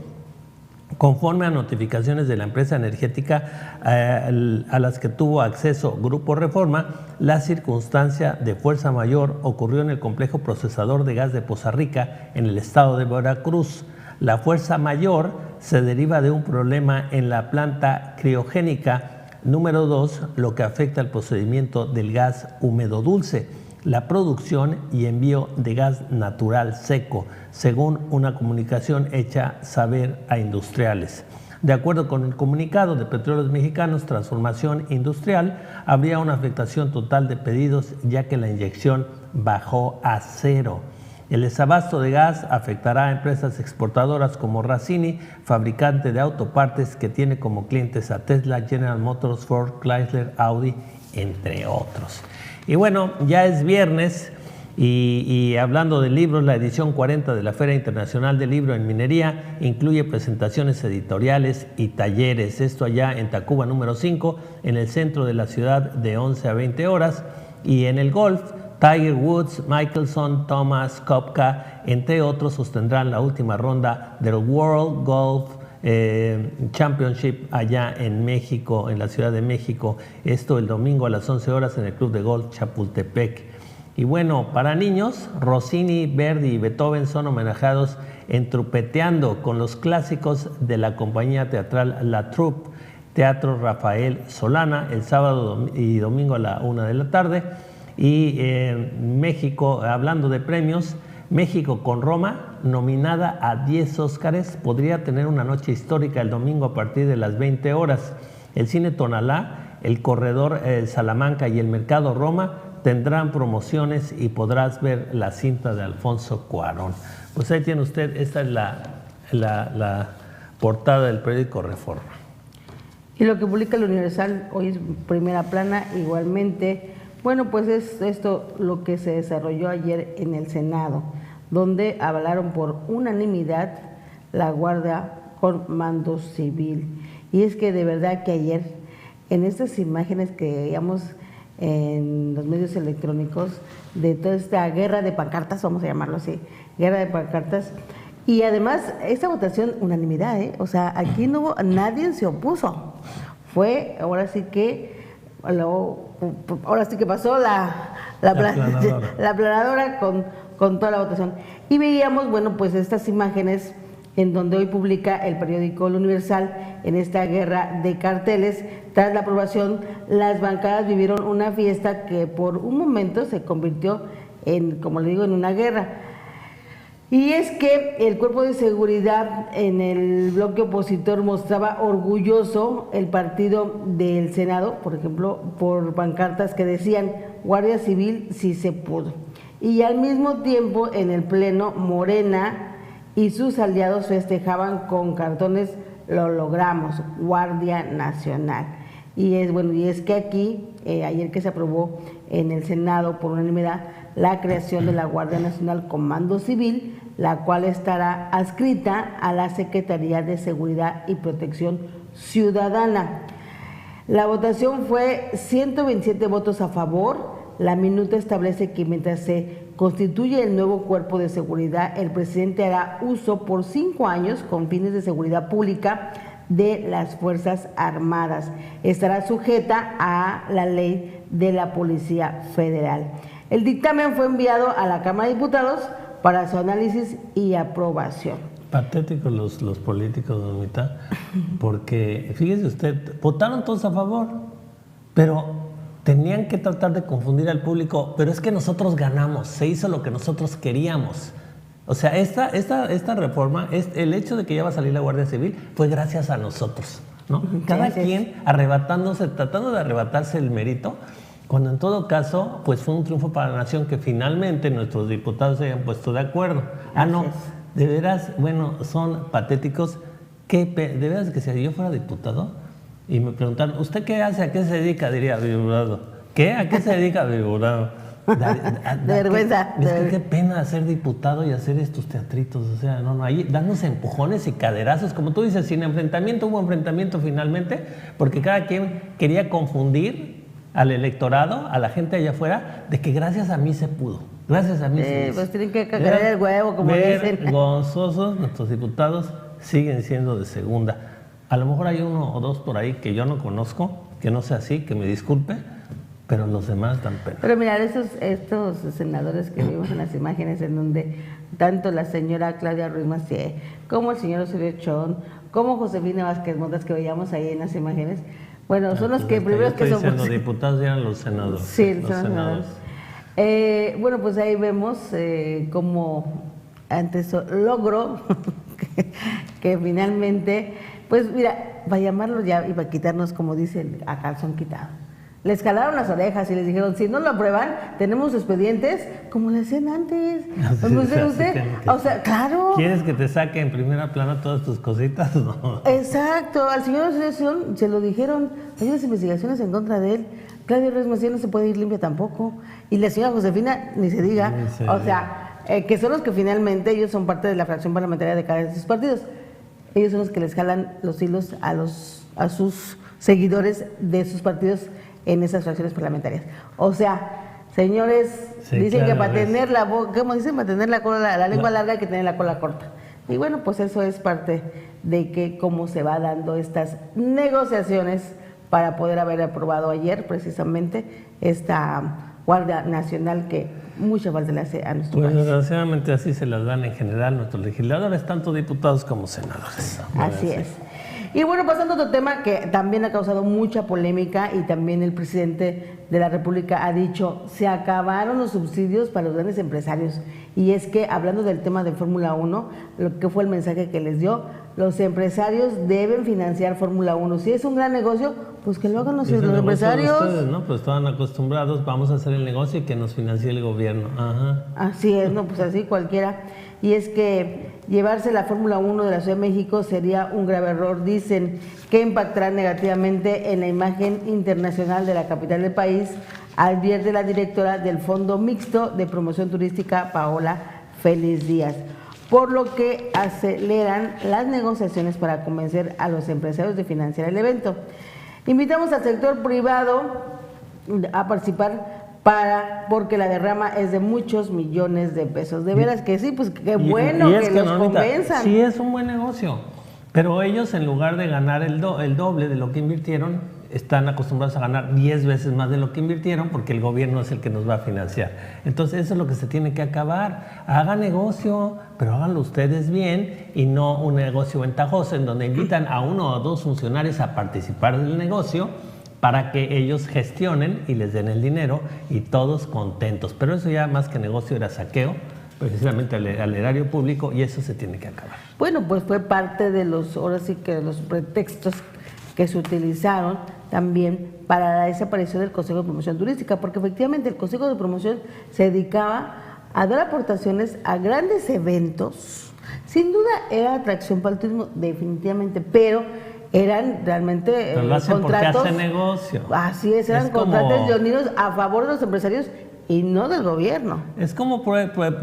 Conforme a notificaciones de la empresa energética a las que tuvo acceso Grupo Reforma, la circunstancia de fuerza mayor ocurrió en el complejo procesador de gas de Poza Rica, en el estado de Veracruz. La fuerza mayor se deriva de un problema en la planta criogénica número 2, lo que afecta al procedimiento del gas húmedo dulce, la producción y envío de gas natural seco, según una comunicación hecha saber a industriales. De acuerdo con el comunicado de Petróleos Mexicanos Transformación Industrial, habría una afectación total de pedidos ya que la inyección bajó a 0. El desabasto de gas afectará a empresas exportadoras como Racini, fabricante de autopartes que tiene como clientes a Tesla, General Motors, Ford, Chrysler, Audi, entre otros. Y bueno, ya es viernes y hablando de libros, la edición 40 de la Feria Internacional del Libro en Minería incluye presentaciones editoriales y talleres. Esto allá en Tacuba número 5, en el centro de la ciudad de 11 a 20 horas. Y en el golf, Tiger Woods, Mickelson, Thomas, Koepka, entre otros, sostendrán la última ronda del World Golf Championship allá en México, en la Ciudad de México. Esto el domingo a las 11 horas en el Club de Golf Chapultepec. Y bueno, para niños, Rossini, Verdi y Beethoven son homenajeados en Trupeteando con los clásicos de la compañía teatral La Troupe, Teatro Rafael Solana, el sábado y domingo a la 1 de la tarde. Y México, hablando de premios, México con Roma, nominada a 10 Óscares, podría tener una noche histórica el domingo a partir de las 20 horas. El Cine Tonalá, el Corredor Salamanca y el Mercado Roma tendrán promociones y podrás ver la cinta de Alfonso Cuarón. Pues ahí tiene usted, esta es la portada del periódico Reforma. Y lo que publica el Universal hoy es primera plana igualmente. Bueno, pues es esto lo que se desarrolló ayer en el Senado, donde avalaron por unanimidad la Guardia con mando civil. Y es que de verdad que ayer, en estas imágenes que veíamos en los medios electrónicos, de toda esta guerra de pancartas, vamos a llamarlo así, guerra de pancartas, y además esta votación unanimidad, o sea, aquí no hubo, nadie se opuso, fue, ahora sí que pasó la planadora con toda la votación. Y veíamos, bueno, pues estas imágenes en donde hoy publica el periódico El Universal, en esta guerra de carteles. Tras la aprobación, las bancadas vivieron una fiesta que por un momento se convirtió en, como le digo, en una guerra. Y es que el cuerpo de seguridad en el bloque opositor mostraba orgulloso el partido del Senado, por ejemplo, por pancartas que decían Guardia Civil si se pudo. Y al mismo tiempo en el Pleno, Morena y sus aliados festejaban con cartones lo logramos, Guardia Nacional. Y es que aquí, ayer que se aprobó en el Senado por unanimidad la creación de la Guardia Nacional con mando civil, la cual estará adscrita a la Secretaría de Seguridad y Protección Ciudadana. La votación fue 127 votos a favor. La minuta establece que mientras se constituye el nuevo cuerpo de seguridad, el presidente hará uso por 5 años con fines de seguridad pública de las Fuerzas Armadas. Estará sujeta a la ley de la Policía Federal. El dictamen fue enviado a la Cámara de Diputados para su análisis y aprobación. Patéticos los políticos, don Mita, porque fíjese usted, votaron todos a favor, pero tenían que tratar de confundir al público, pero es que nosotros ganamos, se hizo lo que nosotros queríamos. O sea, esta reforma, el hecho de que ya va a salir la Guardia Civil, fue gracias a nosotros, ¿no? Cada quien tratando de arrebatarse el mérito, cuando en todo caso, pues fue un triunfo para la nación que finalmente nuestros diputados se hayan puesto de acuerdo. De veras, bueno, son patéticos. De veras que si yo fuera diputado y me preguntaran, ¿usted qué hace? ¿A qué se dedica? Diría, diputado. ¿Qué? ¿A qué se dedica, diputado? De vergüenza. Qué pena ser diputado y hacer estos teatritos. O sea, ahí darnos empujones y caderazos. Como tú dices, sin enfrentamiento, hubo enfrentamiento finalmente, porque cada quien quería confundir al electorado, a la gente allá afuera, de que gracias a mí se pudo. Gracias a mí se hizo. Pues tienen que cagar el huevo, como dicen. Gozosos, nuestros diputados siguen siendo de segunda. A lo mejor hay uno o dos por ahí que yo no conozco, que no sea así, que me disculpe, pero los demás dan pena. Pero mirar, estos senadores que vimos en las imágenes, en donde tanto la señora Claudia Ruiz Massieu, como el señor Osorio Chong, como Josefina Vázquez Montes, que veíamos ahí en las imágenes, bueno, son los que primero que son... Los diputados eran los senadores. Sí, los senadores. Bueno, pues ahí vemos cómo antes logró que finalmente pues mira, para llamarlo ya y para quitarnos, como dicen, a calzón quitado. Les jalaron las orejas y les dijeron, si no lo aprueban, tenemos expedientes como le hacían antes. O sea, claro. ¿Quieres que te saque en primera plana todas tus cositas? No. Exacto, al señor Asociación se lo dijeron, hay unas investigaciones en contra de él. Claudia Ruiz Massieu no se puede ir limpia tampoco. Y la señora Josefina, ni se diga. O sea, que son los que finalmente, ellos son parte de la fracción parlamentaria de cada de sus partidos. Ellos son los que les jalan los hilos a sus seguidores de sus partidos en esas fracciones parlamentarias. O sea, señores, dicen que para tener la boca, ¿cómo dicen? Para tener la lengua larga hay que tener la cola corta. Y bueno, pues eso es parte de que cómo se va dando estas negociaciones para poder haber aprobado ayer precisamente esta Guardia Nacional que mucha falta le hace a nuestro país. Desgraciadamente así se las dan en general nuestros legisladores, tanto diputados como senadores. Así es. Y bueno, pasando a otro tema que también ha causado mucha polémica y también el presidente de la República ha dicho, se acabaron los subsidios para los grandes empresarios. Y es que, hablando del tema de Fórmula 1, lo que fue el mensaje que les dio, los empresarios deben financiar Fórmula 1. Si es un gran negocio, pues que lo hagan los empresarios. Ustedes, ¿no? Pues estaban acostumbrados, vamos a hacer el negocio y que nos financie el gobierno. Ajá. Así es, no, pues así cualquiera. Y es que llevarse la Fórmula 1 de la Ciudad de México sería un grave error, dicen, que impactará negativamente en la imagen internacional de la capital del país, advierte la directora del Fondo Mixto de Promoción Turística, Paola Félix Díaz, por lo que aceleran las negociaciones para convencer a los empresarios de financiar el evento. Invitamos al sector privado a participar porque la derrama es de muchos millones de pesos. De veras que sí, pues qué bueno que los convenzan. Sí, es un buen negocio, pero ellos en lugar de ganar el doble de lo que invirtieron, están acostumbrados a ganar 10 veces más de lo que invirtieron porque el gobierno es el que nos va a financiar. Entonces eso es lo que se tiene que acabar. Hagan negocio, pero háganlo ustedes bien y no un negocio ventajoso en donde invitan a 1 o 2 funcionarios a participar del negocio para que ellos gestionen y les den el dinero y todos contentos. Pero eso ya más que negocio era saqueo, precisamente al erario público, y eso se tiene que acabar. Bueno, pues fue parte de ahora sí que de los pretextos que se utilizaron también para la desaparición del Consejo de Promoción Turística, porque efectivamente el Consejo de Promoción se dedicaba a dar aportaciones a grandes eventos. Sin duda era atracción para el turismo, definitivamente, pero eran realmente contratos. Porque hacen negocio. Así es, eran contratos leoninos a favor de los empresarios y no del gobierno. Es como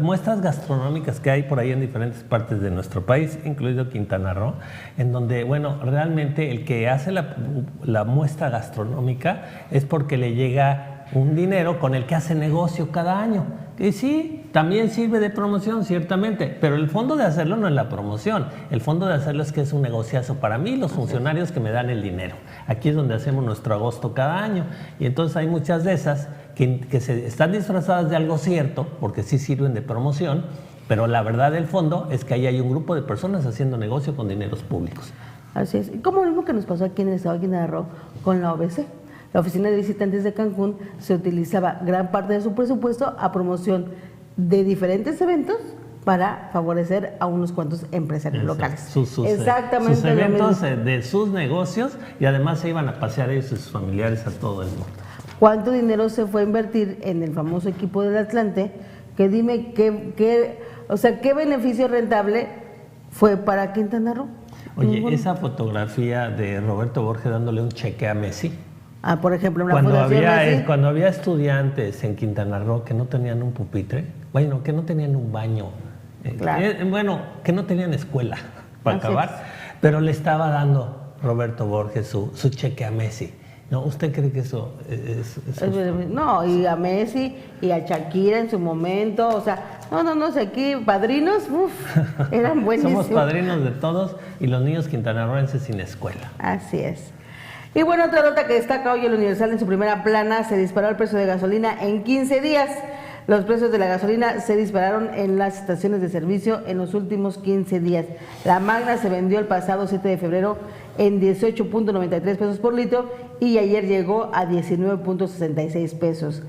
muestras gastronómicas que hay por ahí en diferentes partes de nuestro país, incluido Quintana Roo, en donde, bueno, realmente el que hace la muestra gastronómica es porque le llega un dinero con el que hace negocio cada año. Y sí, también sirve de promoción, ciertamente, pero el fondo de hacerlo no es la promoción. El fondo de hacerlo es que es un negociazo para mí, los funcionarios que me dan el dinero. Aquí es donde hacemos nuestro agosto cada año. Y entonces hay muchas de esas que se están disfrazadas de algo cierto, porque sí sirven de promoción, pero la verdad del fondo es que ahí hay un grupo de personas haciendo negocio con dineros públicos. Así es. Y como lo mismo que nos pasó aquí en el estado de Quintana Roo con la OBC. La Oficina de Visitantes de Cancún se utilizaba gran parte de su presupuesto a promoción de diferentes eventos para favorecer a unos cuantos empresarios locales. Exactamente. Sus eventos de sus negocios, y además se iban a pasear ellos y sus familiares a todo el mundo. ¿Cuánto dinero se fue a invertir en el famoso equipo del Atlante? Que dime qué beneficio rentable fue para Quintana Roo. Oye, esa fotografía de Roberto Borges dándole un cheque a Messi. Por ejemplo, cuando había estudiantes en Quintana Roo que no tenían un pupitre, bueno, que no tenían un baño, que no tenían escuela para acabar, pero le estaba dando Roberto Borges su cheque a Messi. ¿No? ¿Usted cree que eso es No, y a Messi y a Shakira en su momento, o sea, no sé, aquí padrinos, eran buenísimos. Somos padrinos de todos y los niños quintanarroenses sin escuela. Así es. Y bueno, otra nota que destaca hoy el Universal en su primera plana, se disparó el precio de gasolina en 15 días. Los precios de la gasolina se dispararon en las estaciones de servicio en los últimos 15 días. La Magna se vendió el pasado 7 de febrero en 18.93 pesos por litro y ayer llegó a 19.66 pesos.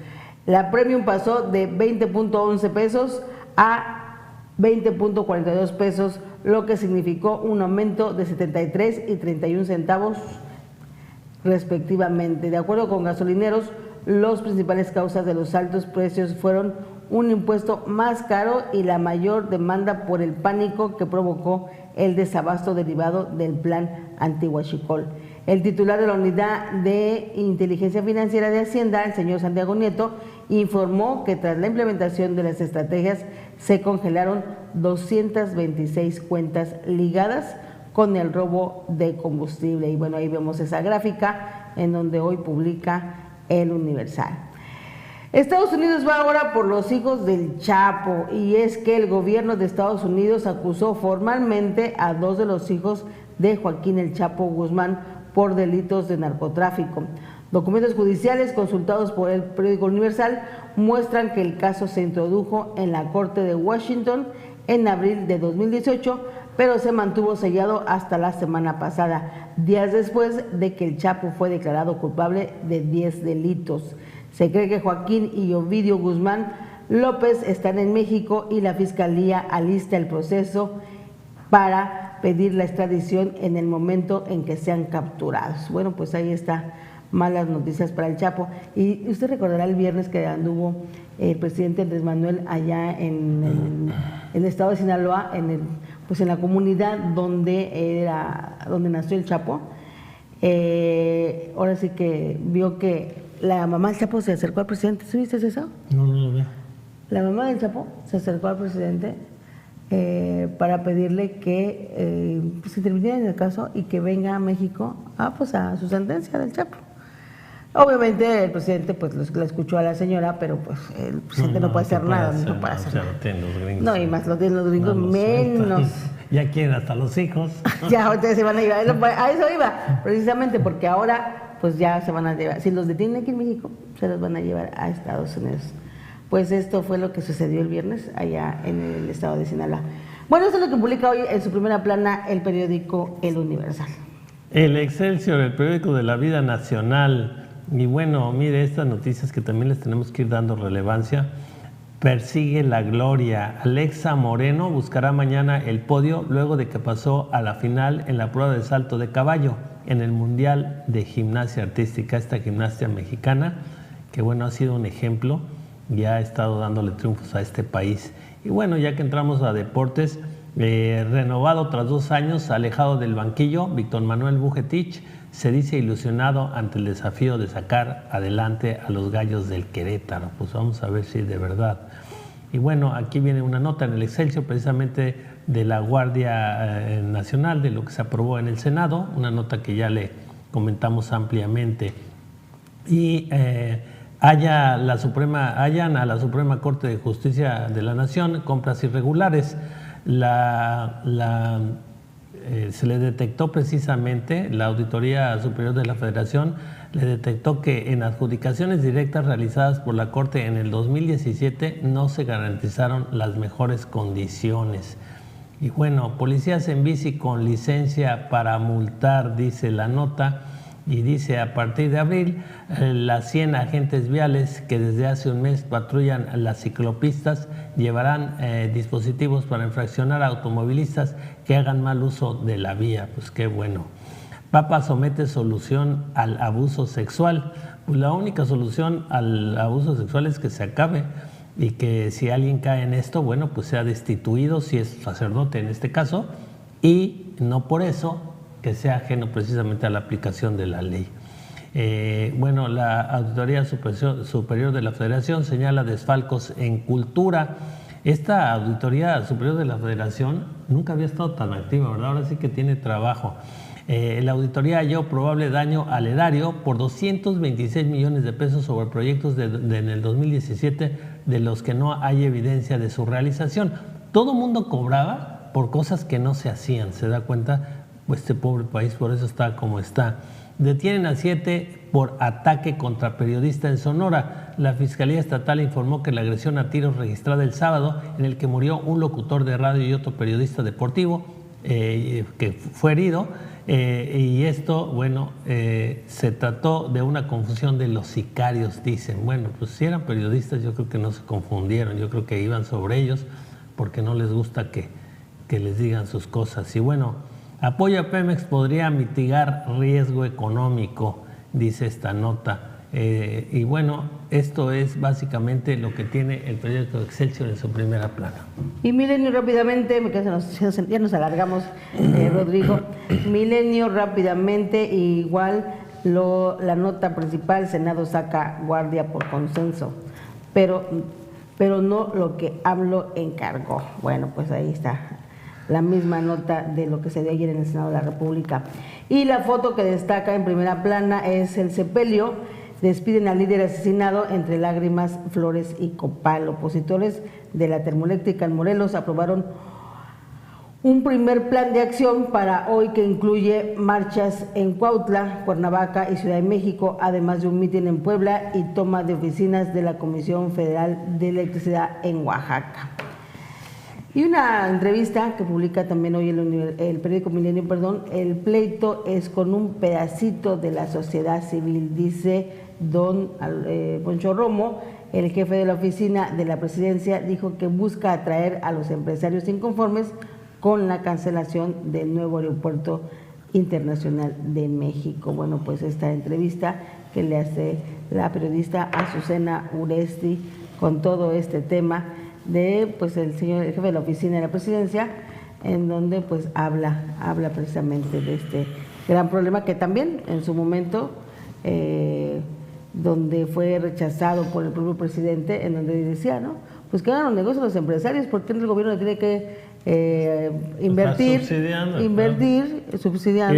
La Premium pasó de 20.11 pesos a 20.42 pesos lo que significó un aumento de 73 y 31 centavos respectivamente. De acuerdo con gasolineros, las principales causas de los altos precios fueron un impuesto más caro y la mayor demanda por el pánico que provocó el desabasto derivado del plan antihuachicol. El titular de la Unidad de Inteligencia Financiera de Hacienda, el señor Santiago Nieto, informó que tras la implementación de las estrategias se congelaron 226 cuentas ligadas con el robo de combustible. Y bueno, ahí vemos esa gráfica en donde hoy publica El Universal. Estados Unidos va ahora por los hijos del Chapo, y es que el gobierno de Estados Unidos acusó formalmente a 2 de los hijos de Joaquín El Chapo Guzmán por delitos de narcotráfico. Documentos judiciales consultados por el periódico Universal muestran que el caso se introdujo en la Corte de Washington en abril de 2018, pero se mantuvo sellado hasta la semana pasada, días después de que el Chapo fue declarado culpable de 10 delitos. Se cree que Joaquín y Ovidio Guzmán López están en México y la Fiscalía alista el proceso para pedir la extradición en el momento en que sean capturados. Bueno, pues ahí está, malas noticias para el Chapo. Y usted recordará el viernes que anduvo el presidente Andrés Manuel allá en el estado de Sinaloa, en la comunidad donde nació el Chapo. Ahora sí que vio que la mamá del Chapo se acercó al presidente. ¿Sí viste eso? No lo veo. La mamá del Chapo se acercó al presidente para pedirle que se interviniera en el caso y que venga a México a su sentencia del Chapo. Obviamente el presidente pues la escuchó a la señora, pero pues el presidente no puede hacer nada, no puede hacer nada. Lo tienen los gringos. No, y más lo tienen los gringos, menos. Ya quieren hasta los hijos. Ya ahorita se van a llevar, a eso iba, precisamente porque ahora pues ya se van a llevar, si los detienen aquí en México, se los van a llevar a Estados Unidos. Pues esto fue lo que sucedió el viernes allá en el estado de Sinaloa. Bueno, esto es lo que publica hoy en su primera plana el periódico El Universal. El Excelsior, el periódico de la vida nacional. Y bueno, mire, estas noticias que también les tenemos que ir dando relevancia. Persigue la gloria. Alexa Moreno buscará mañana el podio luego de que pasó a la final en la prueba de salto de caballo en el Mundial de Gimnasia Artística, esta gimnasia mexicana, que bueno, ha sido un ejemplo y ha estado dándole triunfos a este país. Y bueno, ya que entramos a deportes, renovado tras 2 años, alejado del banquillo, Víctor Manuel Bucetich se dice ilusionado ante el desafío de sacar adelante a los Gallos del Querétaro. Pues vamos a ver si es de verdad. Y bueno, aquí viene una nota en el Excelsior precisamente de la Guardia Nacional, de lo que se aprobó en el Senado, una nota que ya le comentamos ampliamente. Y hallan a la Suprema Corte de Justicia de la Nación compras irregulares. Se le detectó precisamente, la Auditoría Superior de la Federación le detectó que en adjudicaciones directas realizadas por la Corte en el 2017 no se garantizaron las mejores condiciones. Y bueno, policías en bici con licencia para multar, dice la nota, y dice a partir de abril, las 100 agentes viales que desde hace un mes patrullan las ciclopistas llevarán dispositivos para infraccionar a automovilistas que hagan mal uso de la vía. Pues qué bueno. Papa somete solución al abuso sexual. Pues la única solución al abuso sexual es que se acabe y que si alguien cae en esto, bueno, pues sea destituido, si es sacerdote en este caso, y no por eso que sea ajeno precisamente a la aplicación de la ley. Bueno, la Auditoría Superior de la Federación señala desfalcos en cultura. Esta Auditoría Superior de la Federación nunca había estado tan activa, ¿verdad? Ahora sí que tiene trabajo. La auditoría halló probable daño al erario por 226 millones de pesos sobre proyectos en el 2017 de los que no hay evidencia de su realización. Todo mundo cobraba por cosas que no se hacían, ¿se da cuenta? Pues este pobre país por eso está como está. Detienen a 7 por ataque contra periodista en Sonora. La Fiscalía Estatal informó que la agresión a tiros registrada el sábado, en el que murió un locutor de radio y otro periodista deportivo, que fue herido, y esto, bueno, se trató de una confusión de los sicarios, dicen. Bueno, pues si eran periodistas yo creo que no se confundieron, yo creo que iban sobre ellos porque no les gusta que que les digan sus cosas. Y bueno, apoyo a Pemex podría mitigar riesgo económico, dice esta nota. Y bueno, esto es básicamente lo que tiene el periódico Excelsior en su primera plana. Y Milenio rápidamente, ya nos alargamos, Rodrigo. Milenio rápidamente, igual la nota principal, Senado saca guardia por consenso, pero no lo que AMLO encargó. Bueno, pues ahí está la misma nota de lo que se dio ayer en el Senado de la República. Y la foto que destaca en primera plana es el sepelio. Despiden al líder asesinado entre lágrimas, flores y copal. Opositores de la termoeléctrica en Morelos aprobaron un primer plan de acción para hoy que incluye marchas en Cuautla, Cuernavaca y Ciudad de México, además de un mitin en Puebla y toma de oficinas de la Comisión Federal de Electricidad en Oaxaca. Y una entrevista que publica también hoy el periódico Milenio, el pleito es con un pedacito de la sociedad civil, dice don Poncho Romo, el jefe de la oficina de la presidencia, dijo que busca atraer a los empresarios inconformes con la cancelación del nuevo aeropuerto internacional de México. Bueno, pues esta entrevista que le hace la periodista Azucena Uresti con todo este tema de pues el jefe de la oficina de la presidencia, en donde pues habla precisamente de este gran problema que también en su momento donde fue rechazado por el propio presidente, en donde decía, ¿no? Pues que hagan los negocios los empresarios, porque el gobierno tiene que invertir, subsidiando.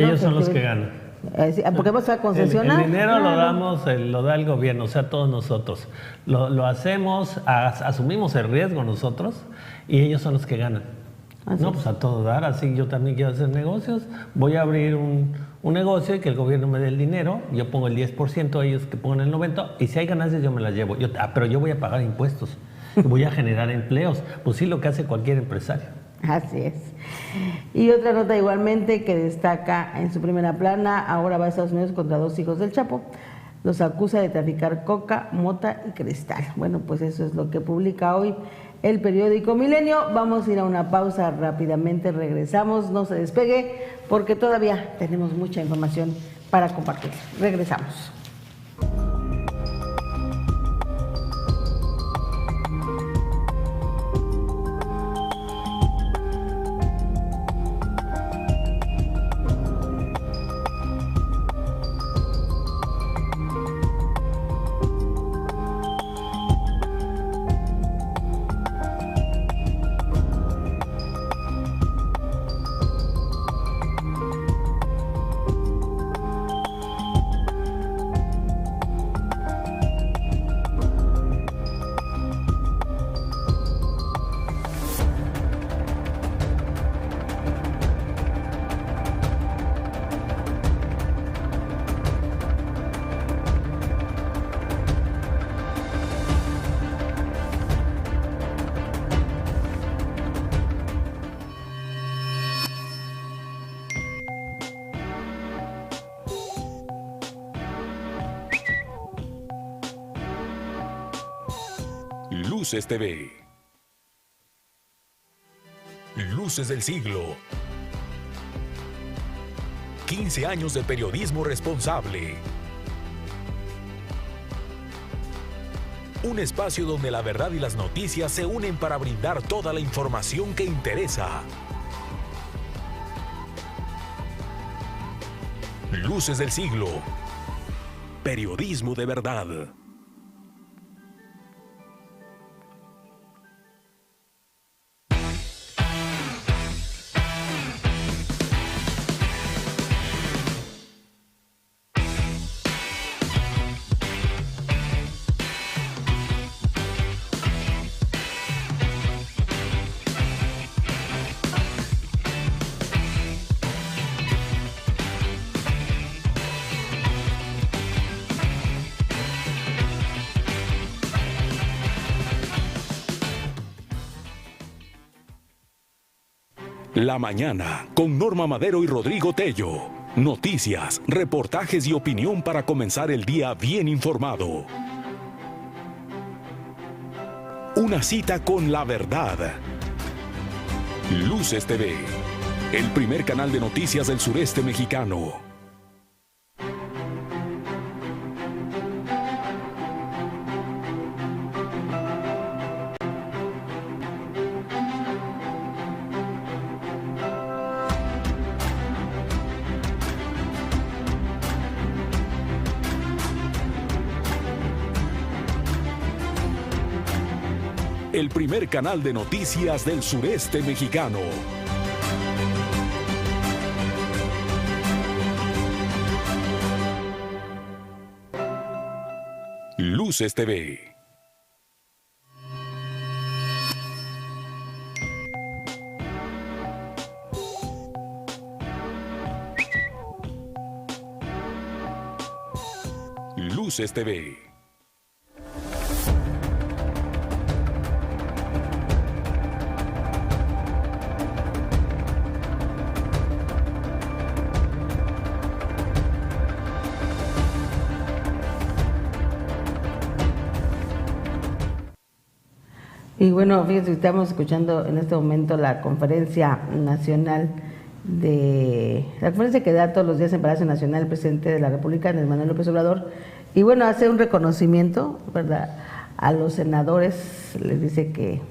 Y ellos son los que ganan. Porque vamos a concesionar. El dinero lo da el gobierno, o sea, todos nosotros. Lo hacemos, asumimos el riesgo nosotros y ellos son los que ganan. Pues a todo dar, así yo también quiero hacer negocios, voy a abrir un negocio y que el gobierno me dé el dinero, yo pongo el 10%, ellos que pongan el 90%, y si hay ganancias yo me las llevo. Pero yo voy a pagar impuestos, voy a generar empleos, pues sí, lo que hace cualquier empresario. Así es. Y otra nota igualmente que destaca en su primera plana, ahora va a Estados Unidos contra 2 hijos del Chapo, los acusa de traficar coca, mota y cristal. Bueno, pues eso es lo que publica hoy el periódico Milenio. Vamos a ir a una pausa rápidamente, regresamos, no se despegue porque todavía tenemos mucha información para compartir. Regresamos. Luces TV. Luces del siglo. 15 años de periodismo responsable. Un espacio donde la verdad y las noticias se unen para brindar toda la información que interesa. Luces del siglo. Periodismo de verdad. La mañana, con Norma Madero y Rodrigo Tello. Noticias, reportajes y opinión para comenzar el día bien informado. Una cita con la verdad. Luces TV, el primer canal de noticias del sureste mexicano. El primer canal de noticias del sureste mexicano. Luces TV. Luces TV. Y bueno, fíjense, estamos escuchando en este momento la conferencia nacional la conferencia que da todos los días en Palacio Nacional el presidente de la República, Andrés Manuel López Obrador, y bueno, hace un reconocimiento, ¿verdad?, a los senadores, les dice que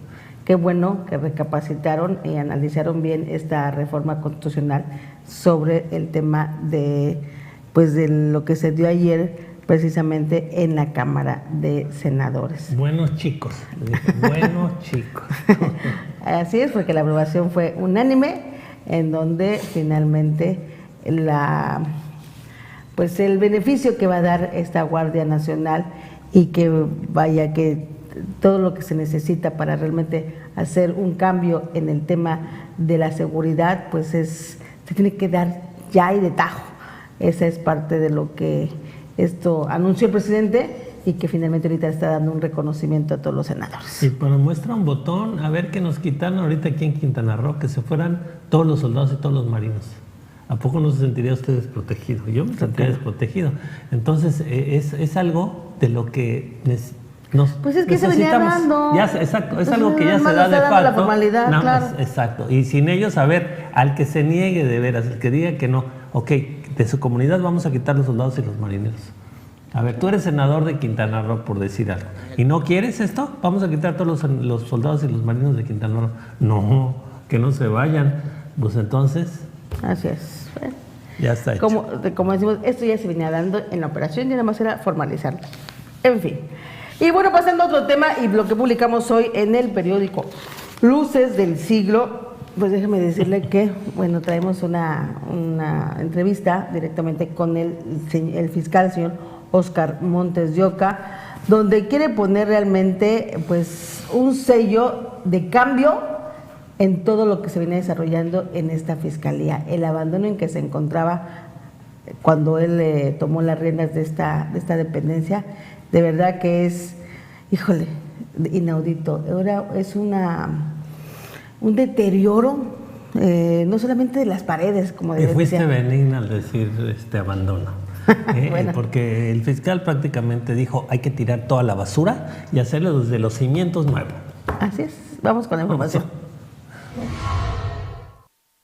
qué bueno que recapacitaron y analizaron bien esta reforma constitucional sobre el tema de lo que se dio ayer precisamente en la Cámara de Senadores. Buenos chicos, buenos chicos. Así es, porque la aprobación fue unánime, en donde finalmente el beneficio que va a dar esta Guardia Nacional y que todo lo que se necesita para realmente hacer un cambio en el tema de la seguridad, se tiene que dar ya y de tajo. Esa es parte de lo que esto anunció el presidente y que finalmente ahorita está dando un reconocimiento a todos los senadores. Y para muestra un botón, a ver que nos quitaron ahorita aquí en Quintana Roo, que se fueran todos los soldados y todos los marinos. ¿A poco no se sentiría usted desprotegido? Yo me sentiría desprotegido. Entonces, es algo de lo que nos pues es que se venía dando. Exacto, es algo que ya se da de facto. La formalidad, claro. Exacto. Y sin ellos, a ver, al que se niegue de veras, el que diga que no, ok, de su comunidad vamos a quitar los soldados y los marineros. A ver, tú eres senador de Quintana Roo, por decir algo, ¿y no quieres esto? Vamos a quitar todos los soldados y los marinos de Quintana Roo. No, que no se vayan. Pues entonces... Así es. Ya está hecho. Como decimos, esto ya se venía dando en la operación y nada más era formalizarlo. En fin. Y bueno, pasando a otro tema y lo que publicamos hoy en el periódico Luces del Siglo, pues déjeme decirle que, bueno, traemos una entrevista directamente con el fiscal, señor Óscar Montes de Oca, donde quiere poner realmente un sello de cambio en todo lo que se viene desarrollando en esta fiscalía. El abandono en que se encontraba cuando él tomó las riendas de esta dependencia, de verdad que es, híjole, inaudito. Ahora es un deterioro, no solamente de las paredes, como decía. Y fuiste benigna al decir abandono. Bueno. Porque el fiscal prácticamente dijo hay que tirar toda la basura y hacerlo desde los cimientos nuevos. Así es, vamos con la información.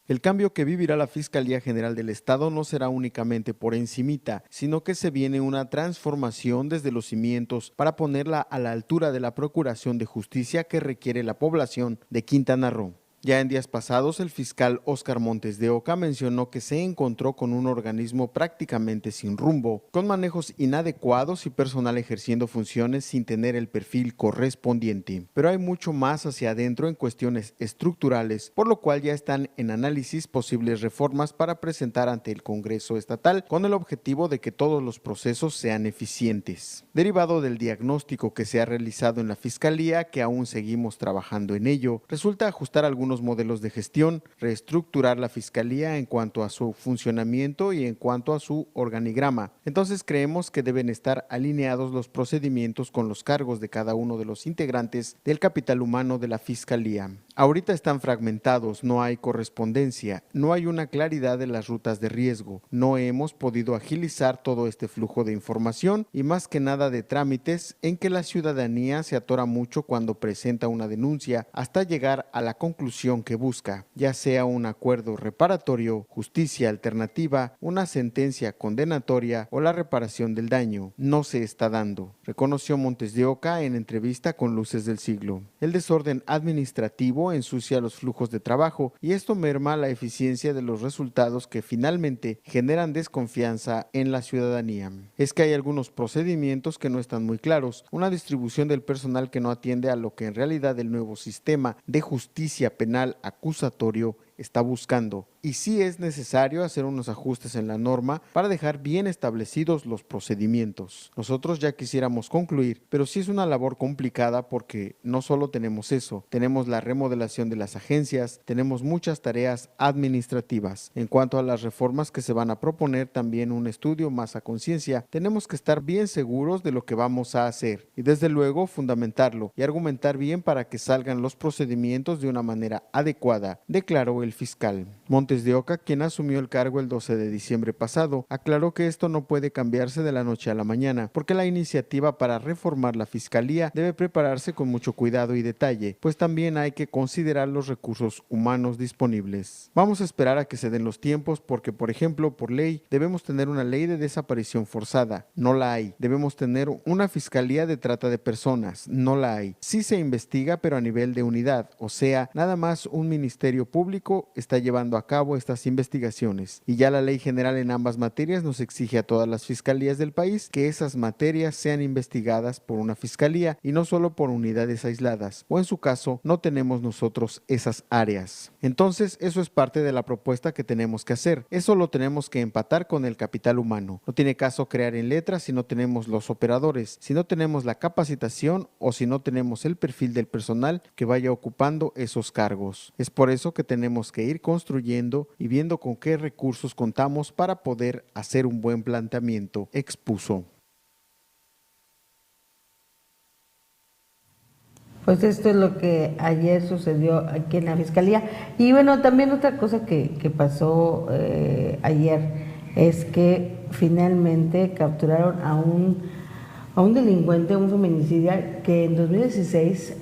El cambio que vivirá la Fiscalía General del Estado no será únicamente por encimita, sino que se viene una transformación desde los cimientos para ponerla a la altura de la Procuración de Justicia que requiere la población de Quintana Roo. Ya en días pasados, el fiscal Óscar Montes de Oca mencionó que se encontró con un organismo prácticamente sin rumbo, con manejos inadecuados y personal ejerciendo funciones sin tener el perfil correspondiente. Pero hay mucho más hacia adentro en cuestiones estructurales, por lo cual ya están en análisis posibles reformas para presentar ante el Congreso Estatal con el objetivo de que todos los procesos sean eficientes. Derivado del diagnóstico que se ha realizado en la Fiscalía, que aún seguimos trabajando en ello, resulta ajustar algunos modelos de gestión, reestructurar la Fiscalía en cuanto a su funcionamiento y en cuanto a su organigrama. Entonces creemos que deben estar alineados los procedimientos con los cargos de cada uno de los integrantes del capital humano de la Fiscalía. Ahorita están fragmentados, no hay correspondencia, no hay una claridad de las rutas de riesgo, no hemos podido agilizar todo este flujo de información y más que nada de trámites en que la ciudadanía se atora mucho cuando presenta una denuncia hasta llegar a la conclusión que busca, ya sea un acuerdo reparatorio, justicia alternativa, una sentencia condenatoria o la reparación del daño. No se está dando, reconoció Montes de Oca en entrevista con Luces del Siglo. El desorden administrativo ensucia los flujos de trabajo y esto merma la eficiencia de los resultados que finalmente generan desconfianza en la ciudadanía. Es que hay algunos procedimientos que no están muy claros, una distribución del personal que no atiende a lo que en realidad el nuevo sistema de justicia penal acusatorio está buscando. Y sí es necesario hacer unos ajustes en la norma para dejar bien establecidos los procedimientos. Nosotros ya quisiéramos concluir, pero sí es una labor complicada porque no solo tenemos eso, tenemos la remodelación de las agencias, tenemos muchas tareas administrativas. En cuanto a las reformas que se van a proponer, también un estudio más a conciencia, tenemos que estar bien seguros de lo que vamos a hacer y desde luego fundamentarlo y argumentar bien para que salgan los procedimientos de una manera adecuada, declaró el fiscal. Montes de Oca, quien asumió el cargo el 12 de diciembre pasado, aclaró que esto no puede cambiarse de la noche a la mañana, porque la iniciativa para reformar la Fiscalía debe prepararse con mucho cuidado y detalle, pues también hay que considerar los recursos humanos disponibles. Vamos a esperar a que se den los tiempos porque, por ejemplo, por ley, debemos tener una ley de desaparición forzada. No la hay. Debemos tener una Fiscalía de trata de personas. No la hay. Sí se investiga, pero a nivel de unidad, o sea, nada más un ministerio público está llevando a cabo estas investigaciones y ya la ley general en ambas materias nos exige a todas las fiscalías del país que esas materias sean investigadas por una fiscalía y no solo por unidades aisladas, o en su caso no tenemos nosotros esas áreas. Entonces eso es parte de la propuesta que tenemos que hacer, eso lo tenemos que empatar con el capital humano. No tiene caso crear en letras si no tenemos los operadores, si no tenemos la capacitación o si no tenemos el perfil del personal que vaya ocupando esos cargos. Es por eso que tenemos que ir construyendo y viendo con qué recursos contamos para poder hacer un buen planteamiento, expuso. Pues esto es lo que ayer sucedió aquí en la Fiscalía. Y bueno, también otra cosa que pasó ayer es que finalmente capturaron a un delincuente, un feminicida que en 2016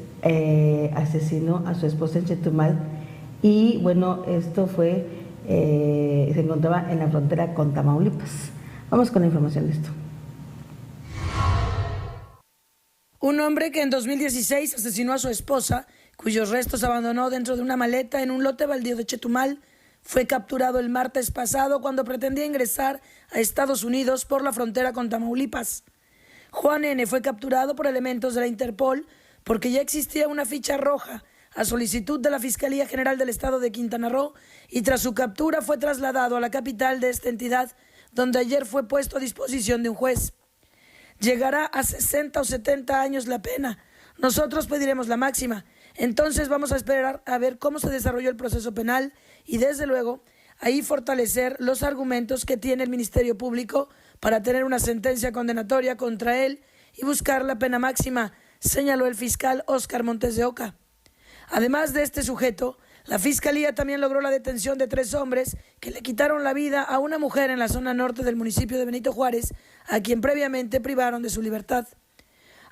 asesinó a su esposa en Chetumal. Y bueno, esto fue, se encontraba en la frontera con Tamaulipas. Vamos con la información de esto. Un hombre que en 2016 asesinó a su esposa, cuyos restos abandonó dentro de una maleta en un lote baldío de Chetumal, fue capturado el martes pasado cuando pretendía ingresar a Estados Unidos por la frontera con Tamaulipas. Juan N. fue capturado por elementos de la Interpol porque ya existía una ficha roja a solicitud de la Fiscalía General del Estado de Quintana Roo y tras su captura fue trasladado a la capital de esta entidad, donde ayer fue puesto a disposición de un juez. Llegará a 60 o 70 años la pena. Nosotros pediremos la máxima. Entonces vamos a esperar a ver cómo se desarrolló el proceso penal y desde luego ahí fortalecer los argumentos que tiene el Ministerio Público para tener una sentencia condenatoria contra él y buscar la pena máxima, señaló el fiscal Óscar Montes de Oca. Además de este sujeto, la Fiscalía también logró la detención de 3 hombres que le quitaron la vida a una mujer en la zona norte del municipio de Benito Juárez, a quien previamente privaron de su libertad.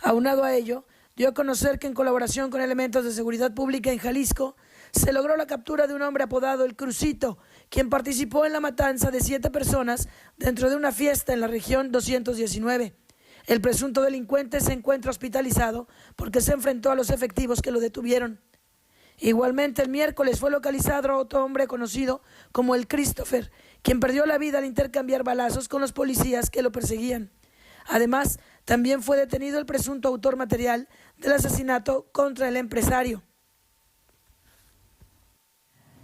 Aunado a ello, dio a conocer que en colaboración con elementos de seguridad pública en Jalisco, se logró la captura de un hombre apodado El Crucito, quien participó en la matanza de 7 personas dentro de una fiesta en la región 219. El presunto delincuente se encuentra hospitalizado porque se enfrentó a los efectivos que lo detuvieron. Igualmente, el miércoles fue localizado otro hombre conocido como el Christopher, quien perdió la vida al intercambiar balazos con los policías que lo perseguían. Además, también fue detenido el presunto autor material del asesinato contra el empresario.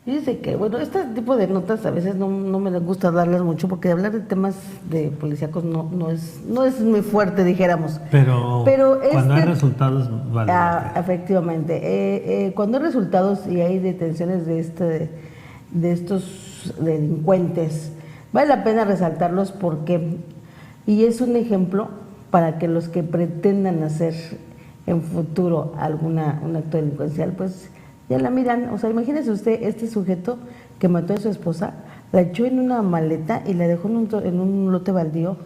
Fíjese que, bueno, este tipo de notas a veces no me gusta darlas mucho porque hablar de temas de policíacos no es muy fuerte, dijéramos. Pero cuando hay resultados, vale. Efectivamente. Cuando hay resultados y hay detenciones de estos delincuentes, vale la pena resaltarlos porque, y es un ejemplo para que los que pretendan hacer en futuro un acto delincuencial, pues ya la miran. O sea, imagínese usted este sujeto que mató a su esposa, la echó en una maleta y la dejó en un lote baldío.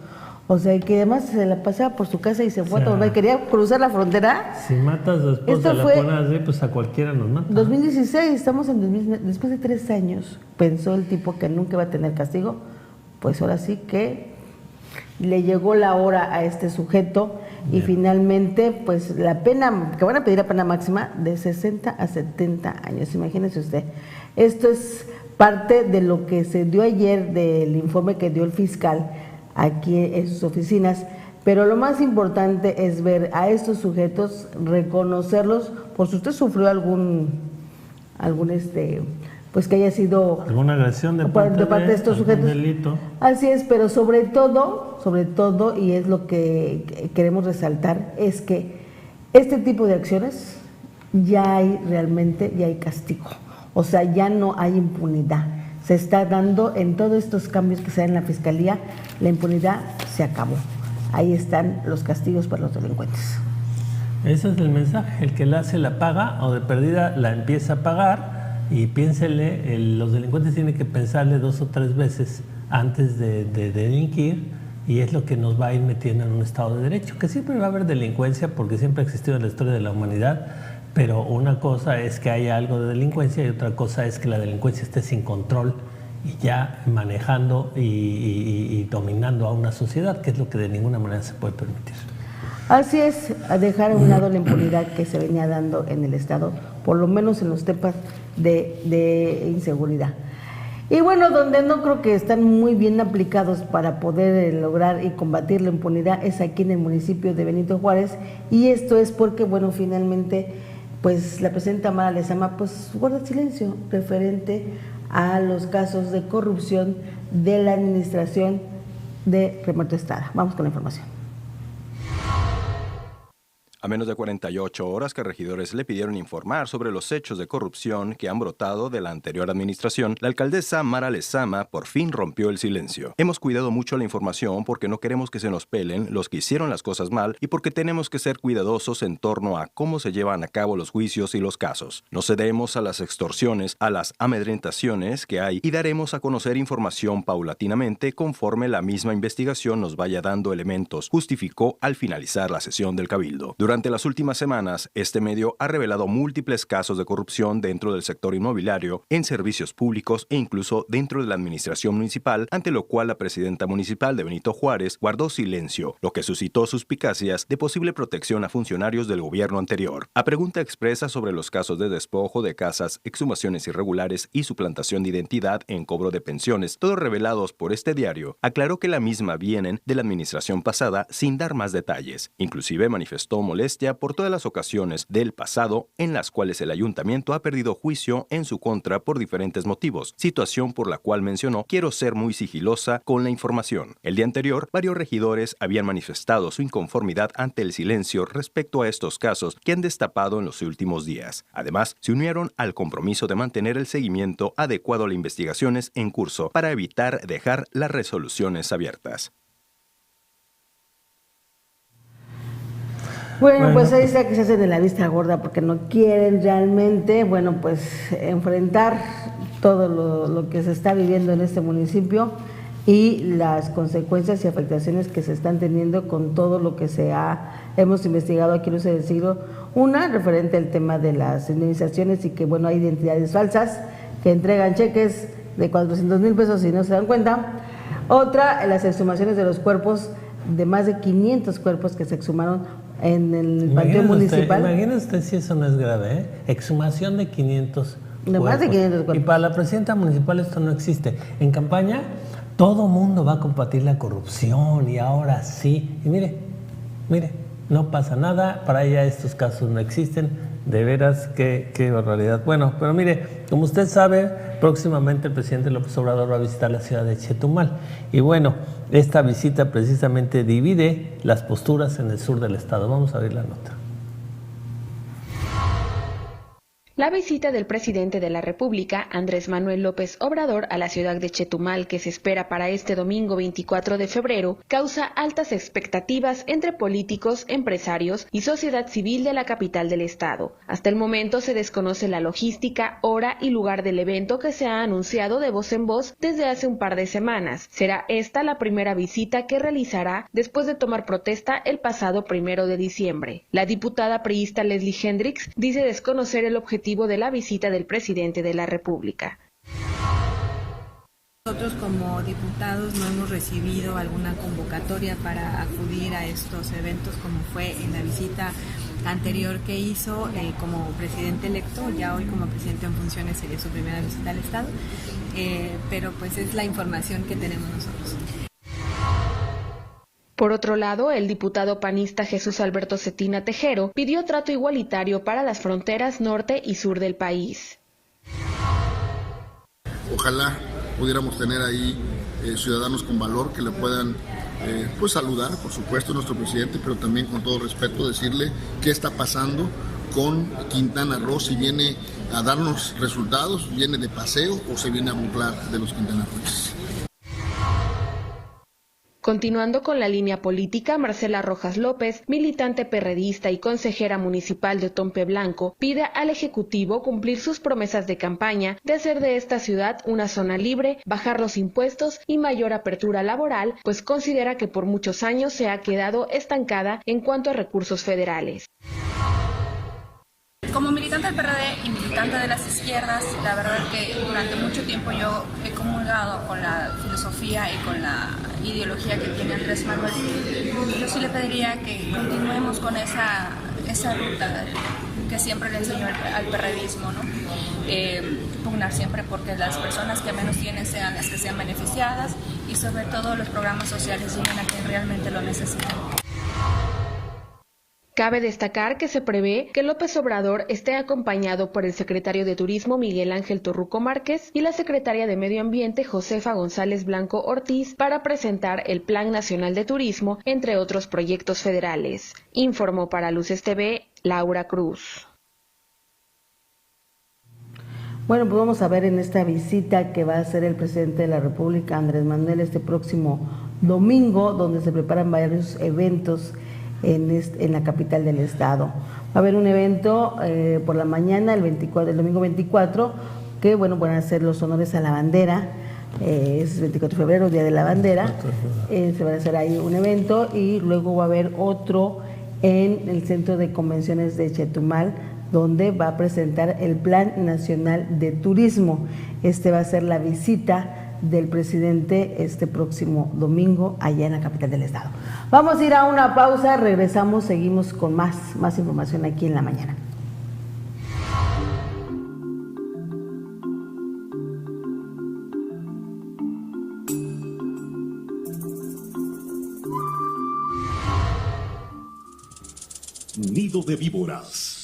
O sea, que además se la pasaba por su casa y se fue a tomar, quería cruzar la frontera. Si matas a su esposa, la pones así, pues a cualquiera nos mata. 2016, estamos en 2016, después de 3 años, pensó el tipo que nunca iba a tener castigo, pues ahora sí que le llegó la hora a este sujeto. Y finalmente, pues la pena, que van a pedir la pena máxima de 60 a 70 años, imagínese usted. Esto es parte de lo que se dio ayer del informe que dio el fiscal aquí en sus oficinas, pero lo más importante es ver a estos sujetos, reconocerlos, por si usted sufrió algún pues que haya sido alguna agresión de parte de estos sujetos, delito. Así es, pero sobre todo, y es lo que queremos resaltar, es que este tipo de acciones ya hay castigo, o sea, ya no hay impunidad. Se está dando en todos estos cambios que se dan en la Fiscalía, la impunidad se acabó. Ahí están los castigos para los delincuentes. Ese es el mensaje, el que la hace la paga o de perdida la empieza a pagar, y piénsele, los delincuentes tienen que pensarle 2 o 3 veces antes de delinquir, y es lo que nos va a ir metiendo en un estado de derecho, que siempre va a haber delincuencia porque siempre ha existido en la historia de la humanidad. Pero una cosa es que haya algo de delincuencia y otra cosa es que la delincuencia esté sin control y ya manejando y dominando a una sociedad, que es lo que de ninguna manera se puede permitir. Así es, a dejar a un lado la impunidad que se venía dando en el Estado, por lo menos en los temas de inseguridad. Y bueno, donde no creo que están muy bien aplicados para poder lograr y combatir la impunidad es aquí en el municipio de Benito Juárez, y esto es porque, bueno, finalmente pues la presidenta Mara Lezama pues guarda silencio referente a los casos de corrupción de la administración de Roberto Estrada. Vamos con la información. A menos de 48 horas que regidores le pidieron informar sobre los hechos de corrupción que han brotado de la anterior administración, la alcaldesa Mara Lezama por fin rompió el silencio. Hemos cuidado mucho la información porque no queremos que se nos pelen los que hicieron las cosas mal y porque tenemos que ser cuidadosos en torno a cómo se llevan a cabo los juicios y los casos. No cedemos a las extorsiones, a las amedrentaciones que hay, y daremos a conocer información paulatinamente conforme la misma investigación nos vaya dando elementos, justificó al finalizar la sesión del Cabildo. Durante las últimas semanas, este medio ha revelado múltiples casos de corrupción dentro del sector inmobiliario, en servicios públicos e incluso dentro de la administración municipal, ante lo cual la presidenta municipal de Benito Juárez guardó silencio, lo que suscitó suspicacias de posible protección a funcionarios del gobierno anterior. A pregunta expresa sobre los casos de despojo de casas, exhumaciones irregulares y suplantación de identidad en cobro de pensiones, todos revelados por este diario, aclaró que la misma vienen de la administración pasada sin dar más detalles. Inclusive manifestó molestia por todas las ocasiones del pasado en las cuales el ayuntamiento ha perdido juicio en su contra por diferentes motivos, situación por la cual mencionó: quiero ser muy sigilosa con la información. El día anterior, varios regidores habían manifestado su inconformidad ante el silencio respecto a estos casos que han destapado en los últimos días. Además, se unieron al compromiso de mantener el seguimiento adecuado a las investigaciones en curso para evitar dejar las resoluciones abiertas. Bueno, pues ahí está que se hacen de la vista gorda porque no quieren realmente, bueno, pues enfrentar todo lo que se está viviendo en este municipio y las consecuencias y afectaciones que se están teniendo con todo lo que hemos investigado aquí en Luces del Siglo. Una, referente al tema de las indemnizaciones y que, bueno, hay identidades falsas que entregan cheques de 400,000 pesos y no se dan cuenta. Otra, las exhumaciones de los cuerpos, de más de 500 cuerpos que se exhumaron en el panteón municipal. Imagínese usted si eso no es grave, ¿eh? Exhumación de 500 de más de 500 cuerpos. Y para la presidenta municipal esto no existe. En campaña todo mundo va a combatir la corrupción y ahora sí. Y mire, no pasa nada, para ella estos casos no existen. De veras, qué barbaridad. Bueno, pero mire, como usted sabe, próximamente el presidente López Obrador va a visitar la ciudad de Chetumal. Y bueno, esta visita precisamente divide las posturas en el sur del estado. Vamos a ver la nota. La visita del presidente de la República, Andrés Manuel López Obrador, a la ciudad de Chetumal, que se espera para este domingo 24 de febrero, causa altas expectativas entre políticos, empresarios y sociedad civil de la capital del estado. Hasta el momento se desconoce la logística, hora y lugar del evento que se ha anunciado de voz en voz desde hace un par de semanas. Será esta la primera visita que realizará después de tomar protesta el pasado 1 de diciembre. La diputada priista Leslie Hendricks dice desconocer el objetivo de la visita del presidente de la República. Nosotros como diputados no hemos recibido alguna convocatoria para acudir a estos eventos como fue en la visita anterior que hizo como presidente electo. Ya hoy como presidente en funciones sería su primera visita al Estado, pero pues es la información que tenemos nosotros. Por otro lado, el diputado panista Jesús Alberto Cetina Tejero pidió trato igualitario para las fronteras norte y sur del país. Ojalá pudiéramos tener ahí ciudadanos con valor que le puedan pues saludar, por supuesto, a nuestro presidente, pero también con todo respeto decirle qué está pasando con Quintana Roo, si viene a darnos resultados, viene de paseo o se viene a burlar de los quintanarroenses. Continuando con la línea política, Marcela Rojas López, militante perredista y consejera municipal de Otompe Blanco, pide al Ejecutivo cumplir sus promesas de campaña de hacer de esta ciudad una zona libre, bajar los impuestos y mayor apertura laboral, pues considera que por muchos años se ha quedado estancada en cuanto a recursos federales. Como militante del PRD y militante de las izquierdas, la verdad que durante mucho tiempo yo he comulgado con la filosofía y con la ideología que tiene Andrés Manuel. Yo sí le pediría que continuemos con esa ruta que siempre le enseñó al perredismo, ¿no? Pugnar siempre porque las personas que menos tienen sean las que sean beneficiadas y sobre todo los programas sociales lleguen a quien realmente lo necesitan. Cabe destacar que se prevé que López Obrador esté acompañado por el secretario de Turismo Miguel Ángel Torruco Márquez y la secretaria de Medio Ambiente Josefa González Blanco Ortiz para presentar el Plan Nacional de Turismo, entre otros proyectos federales. Informó para Luces TV, Laura Cruz. Bueno, pues vamos a ver en esta visita que va a hacer el presidente de la República, Andrés Manuel, este próximo domingo, donde se preparan varios eventos en la capital del estado. Va a haber un evento por la mañana, el domingo 24, que bueno, van a hacer los honores a la bandera. Es 24 de febrero, Día de la Bandera. Se va a hacer ahí un evento y luego va a haber otro en el Centro de Convenciones de Chetumal, donde va a presentar el Plan Nacional de Turismo. Va a ser la visita del presidente este próximo domingo allá en la capital del estado. Vamos a ir a una pausa, regresamos, seguimos con más información aquí en la mañana. Nido de víboras.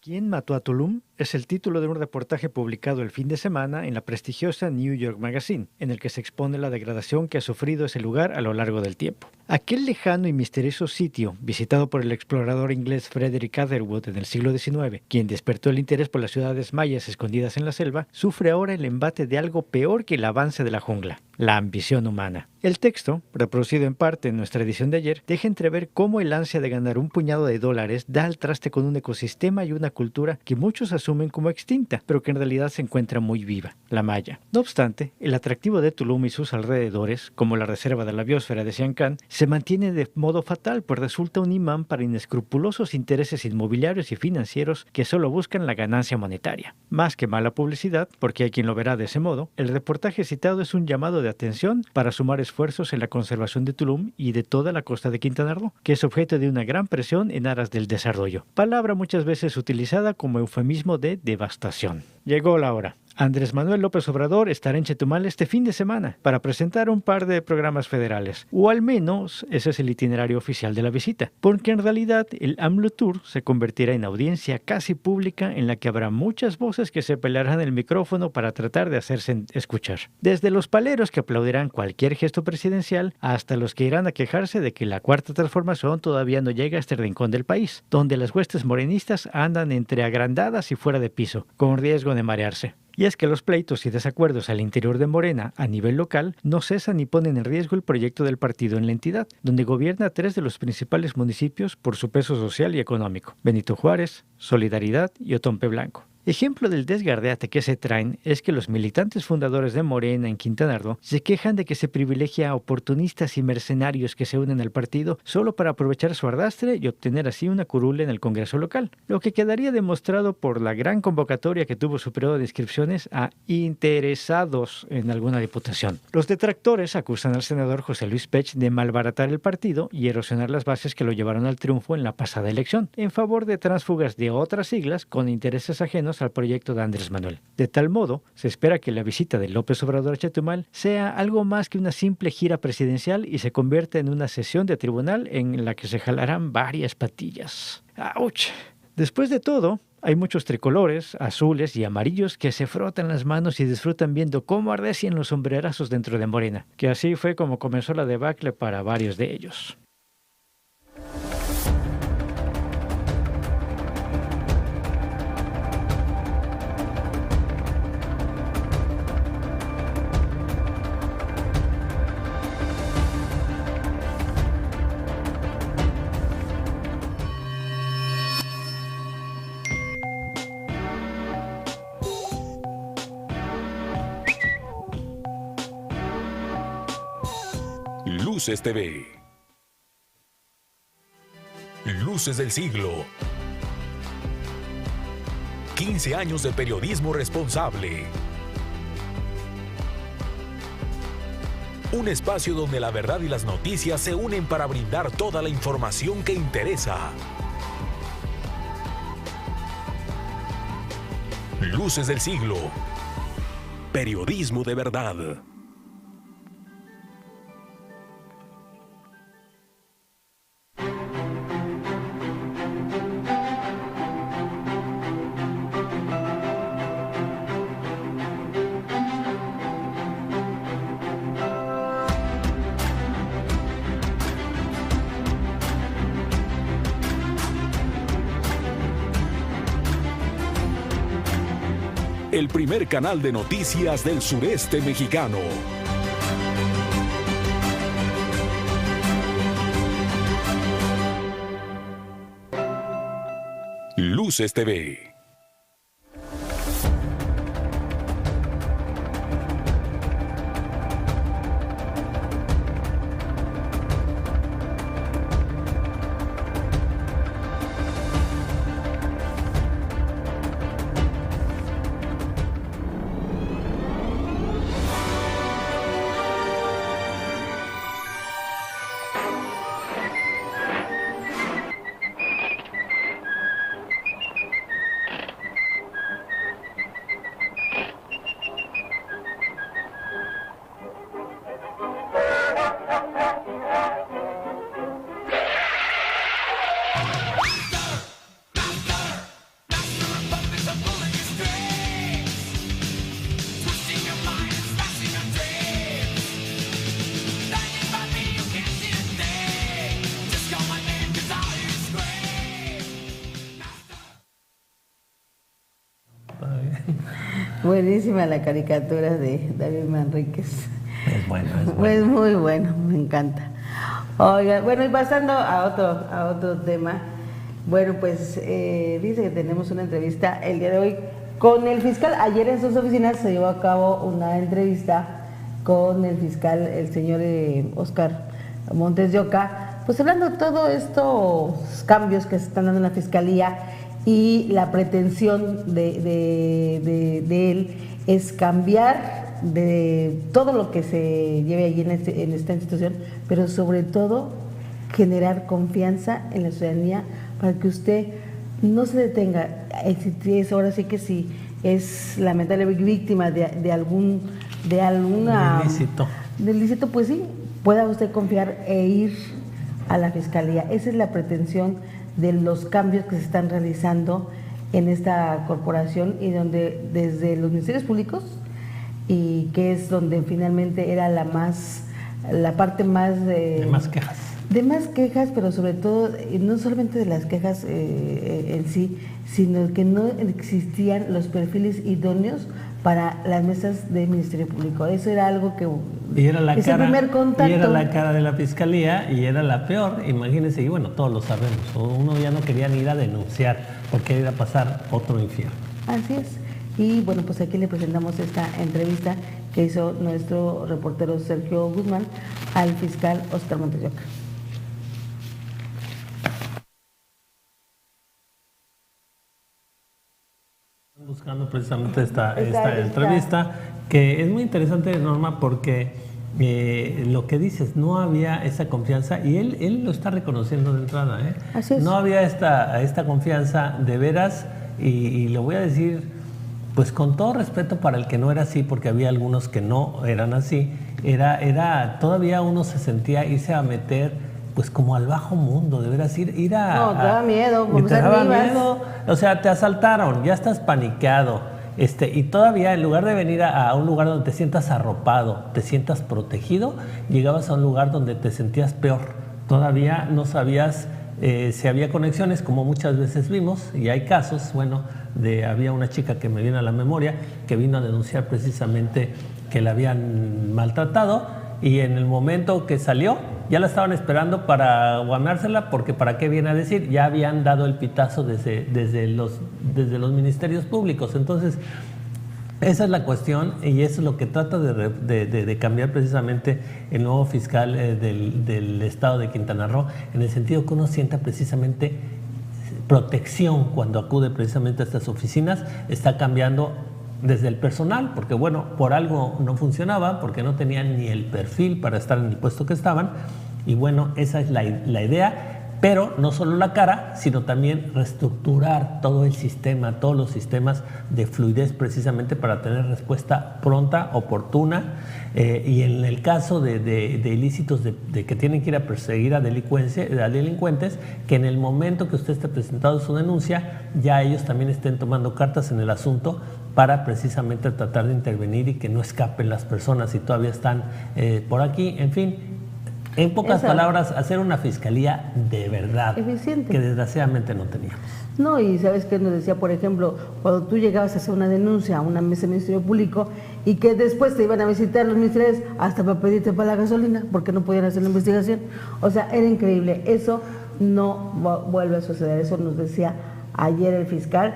¿Quién mató a Tulum? Es el título de un reportaje publicado el fin de semana en la prestigiosa New York Magazine, en el que se expone la degradación que ha sufrido ese lugar a lo largo del tiempo. Aquel lejano y misterioso sitio, visitado por el explorador inglés Frederick Catherwood en el siglo XIX, quien despertó el interés por las ciudades mayas escondidas en la selva, sufre ahora el embate de algo peor que el avance de la jungla: la ambición humana. El texto, reproducido en parte en nuestra edición de ayer, deja entrever cómo el ansia de ganar un puñado de dólares da al traste con un ecosistema y una cultura que muchos asumen como extinta, pero que en realidad se encuentra muy viva: la maya. No obstante, el atractivo de Tulum y sus alrededores, como la reserva de la biosfera de Siancán, se mantiene de modo fatal, pues resulta un imán para inescrupulosos intereses inmobiliarios y financieros que solo buscan la ganancia monetaria. Más que mala publicidad, porque hay quien lo verá de ese modo, el reportaje citado es un llamado de atención para sumar esfuerzos en la conservación de Tulum y de toda la costa de Quintana Roo, que es objeto de una gran presión en aras del desarrollo, palabra muchas veces utilizada como eufemismo de devastación. Llegó la hora. Andrés Manuel López Obrador estará en Chetumal este fin de semana para presentar un par de programas federales, o al menos ese es el itinerario oficial de la visita, porque en realidad el AMLO Tour se convertirá en audiencia casi pública en la que habrá muchas voces que se pelearán el micrófono para tratar de hacerse escuchar. Desde los paleros que aplaudirán cualquier gesto presidencial hasta los que irán a quejarse de que la Cuarta Transformación todavía no llega a este rincón del país, donde las huestes morenistas andan entre agrandadas y fuera de piso, con riesgo de marearse. Y es que los pleitos y desacuerdos al interior de Morena a nivel local no cesan ni ponen en riesgo el proyecto del partido en la entidad, donde gobierna 3 de los principales municipios por su peso social y económico: Benito Juárez, Solidaridad y Otompe Blanco. Ejemplo del desgardeate que se traen es que los militantes fundadores de Morena en Quintana Roo se quejan de que se privilegia a oportunistas y mercenarios que se unen al partido solo para aprovechar su arrastre y obtener así una curul en el Congreso local, lo que quedaría demostrado por la gran convocatoria que tuvo su periodo de inscripciones a interesados en alguna diputación. Los detractores acusan al senador José Luis Pech de malbaratar el partido y erosionar las bases que lo llevaron al triunfo en la pasada elección, en favor de tránsfugas de otras siglas con intereses ajenos al proyecto de Andrés Manuel. De tal modo, se espera que la visita de López Obrador a Chetumal sea algo más que una simple gira presidencial y se convierta en una sesión de tribunal en la que se jalarán varias patillas. ¡Auch! Después de todo, hay muchos tricolores, azules y amarillos que se frotan las manos y disfrutan viendo cómo arrecian los sombrerazos dentro de Morena, que así fue como comenzó la debacle para varios de ellos. Luces TV. Luces del siglo. 15 años de periodismo responsable. Un espacio donde la verdad y las noticias se unen para brindar toda la información que interesa. Luces del siglo. Periodismo de verdad. El primer canal de noticias del sureste mexicano. Luces TV. Buenísima la caricatura de David Manríquez. Es bueno, es bueno. Pues muy bueno, me encanta. Oiga, bueno, y pasando a otro tema, bueno, pues dice que tenemos una entrevista el día de hoy con el fiscal. Ayer en sus oficinas se llevó a cabo una entrevista con el fiscal, el señor Oscar Montes de Oca, pues hablando de todos estos cambios que se están dando en la fiscalía, y la pretensión de él es cambiar de todo lo que se lleve allí en esta institución, pero sobre todo generar confianza en la ciudadanía para que usted no se detenga. Ahora sí que si es lamentablemente víctima de alguna ilícito, pues sí, pueda usted confiar e ir a la Fiscalía. Esa es la pretensión de los cambios que se están realizando en esta corporación y donde desde los ministerios públicos, y que es donde finalmente era la parte más de más quejas. De más quejas, pero sobre todo, no solamente de las quejas en sí, sino que no existían los perfiles idóneos para las mesas del Ministerio Público. Eso era algo que ese primer contacto. Y era la cara de la Fiscalía y era la peor, imagínense, y bueno, todos lo sabemos, uno ya no quería ni ir a denunciar porque iba a pasar otro infierno. Así es. Y bueno, pues aquí le presentamos esta entrevista que hizo nuestro reportero Sergio Guzmán al fiscal Oscar Montes de Oca. Buscando precisamente esta entrevista, que es muy interesante, Norma, porque lo que dices, no había esa confianza, y él lo está reconociendo de entrada, Así es. No había esta confianza de veras, y lo voy a decir pues con todo respeto para el que no era así, porque había algunos que no eran así, todavía uno se sentía irse a meter pues como al bajo mundo, de veras ir a... No, te daba miedo. Te daba miedo, o sea, te asaltaron, ya estás paniqueado, y todavía en lugar de venir a un lugar donde te sientas arropado, te sientas protegido, llegabas a un lugar donde te sentías peor, todavía no sabías si había conexiones, como muchas veces vimos, y hay casos, había una chica que me viene a la memoria, que vino a denunciar precisamente que la habían maltratado, y en el momento que salió, ya la estaban esperando para guanársela, porque ¿para qué viene a decir? Ya habían dado el pitazo desde los ministerios públicos. Entonces, esa es la cuestión, y eso es lo que trata de cambiar precisamente el nuevo fiscal del estado de Quintana Roo, en el sentido que uno sienta precisamente protección cuando acude precisamente a estas oficinas. Está cambiando desde el personal, porque por algo no funcionaba, porque no tenían ni el perfil para estar en el puesto que estaban, y esa es la idea, pero no solo la cara, sino también reestructurar todo el sistema, todos los sistemas de fluidez, precisamente para tener respuesta pronta, oportuna, y en el caso de ilícitos de que tienen que ir a perseguir a delincuentes, que en el momento que usted esté presentando su denuncia, ya ellos también estén tomando cartas en el asunto, para precisamente tratar de intervenir y que no escapen las personas si todavía están por aquí. En fin, en pocas palabras, hacer una fiscalía de verdad, eficiente, que desgraciadamente no teníamos. No, y ¿sabes qué nos decía? Por ejemplo, cuando tú llegabas a hacer una denuncia a una mesa del Ministerio Público y que después te iban a visitar los ministerios hasta para pedirte para la gasolina porque no podían hacer la investigación. O sea, era increíble. Eso no vuelve a suceder. Eso nos decía ayer el fiscal.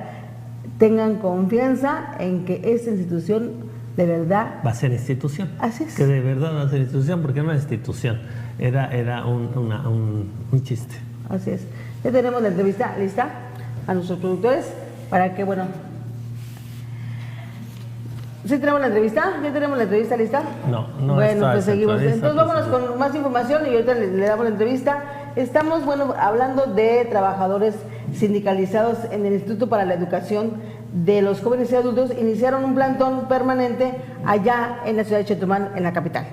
Tengan confianza en que esta institución de verdad va a ser institución. Así es. Que de verdad va a ser institución, porque no es institución, era un chiste. Así es. Ya tenemos la entrevista lista a nuestros productores para que, ¿sí tenemos la entrevista? ¿Ya tenemos la entrevista lista? No. Bueno, pues seguimos. Entonces vámonos con más información y ahorita le damos la entrevista. Estamos, hablando de trabajadores sindicalizados en el Instituto para la Educación de los Jóvenes y Adultos. Iniciaron un plantón permanente allá en la ciudad de Chetumal, en la capital.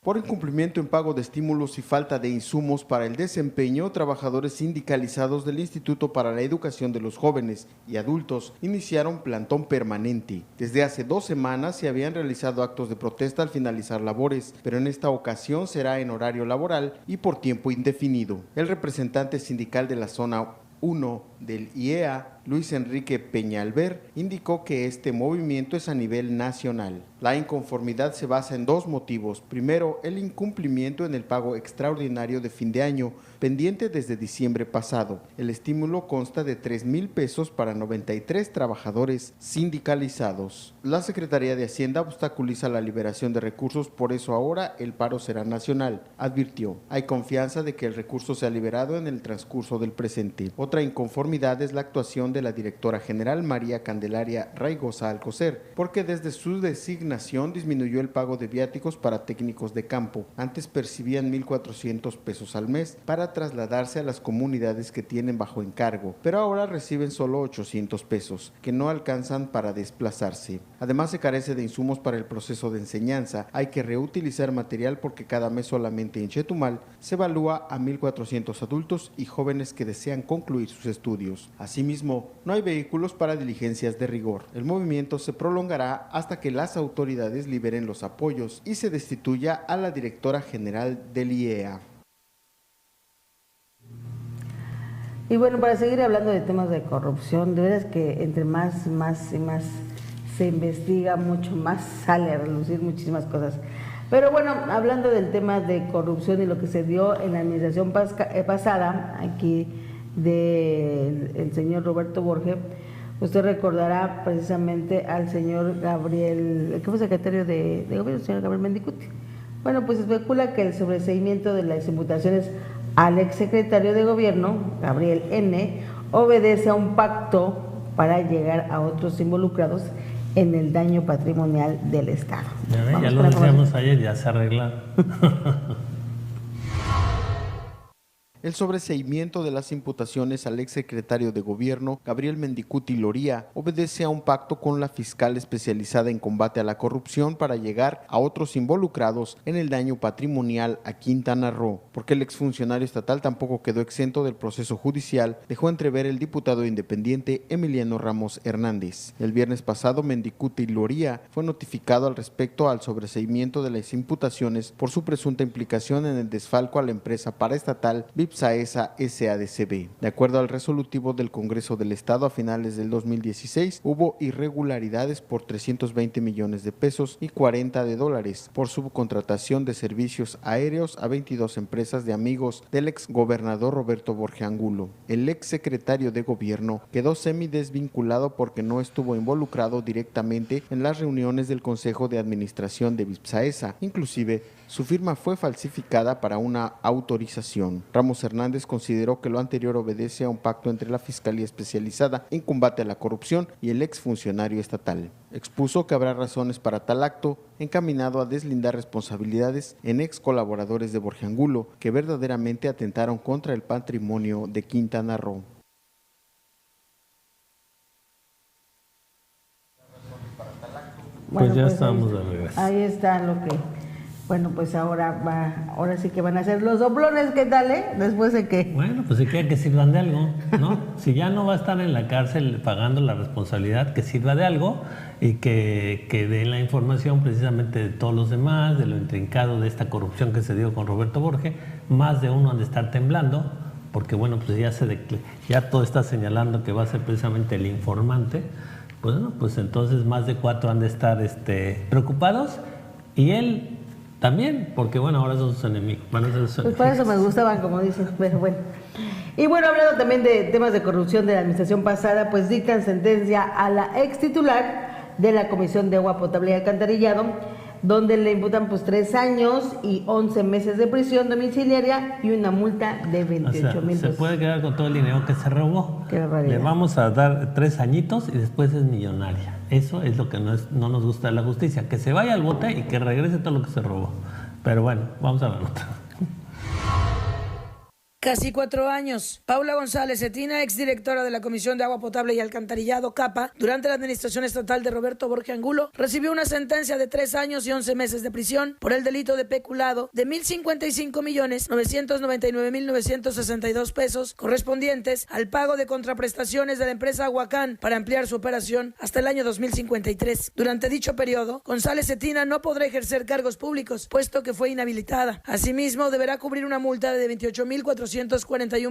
Por incumplimiento en pago de estímulos y falta de insumos para el desempeño, trabajadores sindicalizados del Instituto para la Educación de los Jóvenes y Adultos iniciaron plantón permanente. Desde hace 2 semanas se habían realizado actos de protesta al finalizar labores, pero en esta ocasión será en horario laboral y por tiempo indefinido. El representante sindical de la zona 1 del IEA, Luis Enrique Peñalver, indicó que este movimiento es a nivel nacional. La inconformidad se basa en 2 motivos. Primero, el incumplimiento en el pago extraordinario de fin de año, pendiente desde diciembre pasado. El estímulo consta de 3,000 pesos para 93 trabajadores sindicalizados. La Secretaría de Hacienda obstaculiza la liberación de recursos, por eso ahora el paro será nacional, advirtió. Hay confianza de que el recurso sea liberado en el transcurso del presente. Otra inconformidad es la actuación de la directora general María Candelaria Raigosa Alcocer, porque desde su designación disminuyó el pago de viáticos para técnicos de campo. Antes percibían 1,400 pesos al mes para trasladarse a las comunidades que tienen bajo encargo, pero ahora reciben solo 800 pesos, que no alcanzan para desplazarse. Además, se carece de insumos para el proceso de enseñanza. Hay que reutilizar material porque cada mes solamente en Chetumal se evalúa a 1,400 adultos y jóvenes que desean concluir sus estudios. Asimismo, no hay vehículos para diligencias de rigor. El movimiento se prolongará hasta que las autoridades liberen los apoyos y se destituya a la directora general del IEA. Y bueno, para seguir hablando de temas de corrupción, de veras que entre más se investiga, mucho más sale a relucir muchísimas cosas. Pero bueno, hablando del tema de corrupción y lo que se dio en la administración pasada, aquí del señor Roberto Borge, usted recordará precisamente al señor Gabriel, el que fue secretario de gobierno, el señor Gabriel Mendicuti. Bueno, pues especula que el sobreseimiento de las imputaciones al exsecretario de gobierno, Gabriel N., obedece a un pacto para llegar a otros involucrados en el daño patrimonial del Estado. Ya lo decíamos ayer, ya se arregla. El sobreseimiento de las imputaciones al exsecretario de Gobierno, Gabriel Mendicuti Loría, obedece a un pacto con la fiscal especializada en combate a la corrupción para llegar a otros involucrados en el daño patrimonial a Quintana Roo. Porque el exfuncionario estatal tampoco quedó exento del proceso judicial, dejó entrever el diputado independiente Emiliano Ramos Hernández. El viernes pasado, Mendicuti Loría fue notificado al respecto al sobreseimiento de las imputaciones por su presunta implicación en el desfalco a la empresa paraestatal Vipsaesa SADCB. De acuerdo al resolutivo del Congreso del Estado, a finales del 2016 hubo irregularidades por 320 millones de pesos y 40 de dólares por subcontratación de servicios aéreos a 22 empresas de amigos del ex gobernador Roberto Borge Angulo. El ex secretario de Gobierno quedó semidesvinculado porque no estuvo involucrado directamente en las reuniones del Consejo de Administración de Vipsaesa. Inclusive, su firma fue falsificada para una autorización. Ramos Hernández consideró que lo anterior obedece a un pacto entre la Fiscalía Especializada en Combate a la Corrupción y el exfuncionario estatal. Expuso que habrá razones para tal acto, encaminado a deslindar responsabilidades en ex colaboradores de Borge Angulo que verdaderamente atentaron contra el patrimonio de Quintana Roo. Pues ya estamos de regreso. Ahí está lo que... Bueno, pues ahora sí que van a ser los doblones, ¿qué tal, Después de que... Bueno, pues si quieren que sirvan de algo, ¿no? Si ya no va a estar en la cárcel pagando la responsabilidad, que sirva de algo y que den la información precisamente de todos los demás, de lo intrincado de esta corrupción que se dio con Roberto Borge. Más de uno han de estar temblando, porque bueno, pues ya todo está señalando que va a ser precisamente el informante. Bueno, pues entonces más de 4 han de estar preocupados, y él también, porque bueno, ahora son sus enemigos. Pues por eso me gustaban, como dices, pero bueno. Y bueno, hablando también de temas de corrupción de la administración pasada, pues dictan sentencia a la ex titular de la Comisión de Agua Potable y Alcantarillado, donde le imputan pues 3 años y 11 meses de prisión domiciliaria y una multa de 28,000 pesos. Se puede quedar con todo el dinero que se robó. Qué barbaridad. Le vamos a dar 3 añitos y después es millonaria. Eso es lo que no nos gusta de la justicia, que se vaya al bote y que regrese todo lo que se robó. Pero bueno, vamos a la nota. Casi 4 años. Paula González Cetina, exdirectora de la Comisión de Agua Potable y Alcantarillado, CAPA, durante la administración estatal de Roberto Borge Angulo, recibió una sentencia de 3 años y 11 meses de prisión por el delito de peculado de 1,055,999,962 pesos correspondientes al pago de contraprestaciones de la empresa Aguacán para ampliar su operación hasta el año 2053. Durante dicho periodo, González Cetina no podrá ejercer cargos públicos, puesto que fue inhabilitada. Asimismo, deberá cubrir una multa de 28,441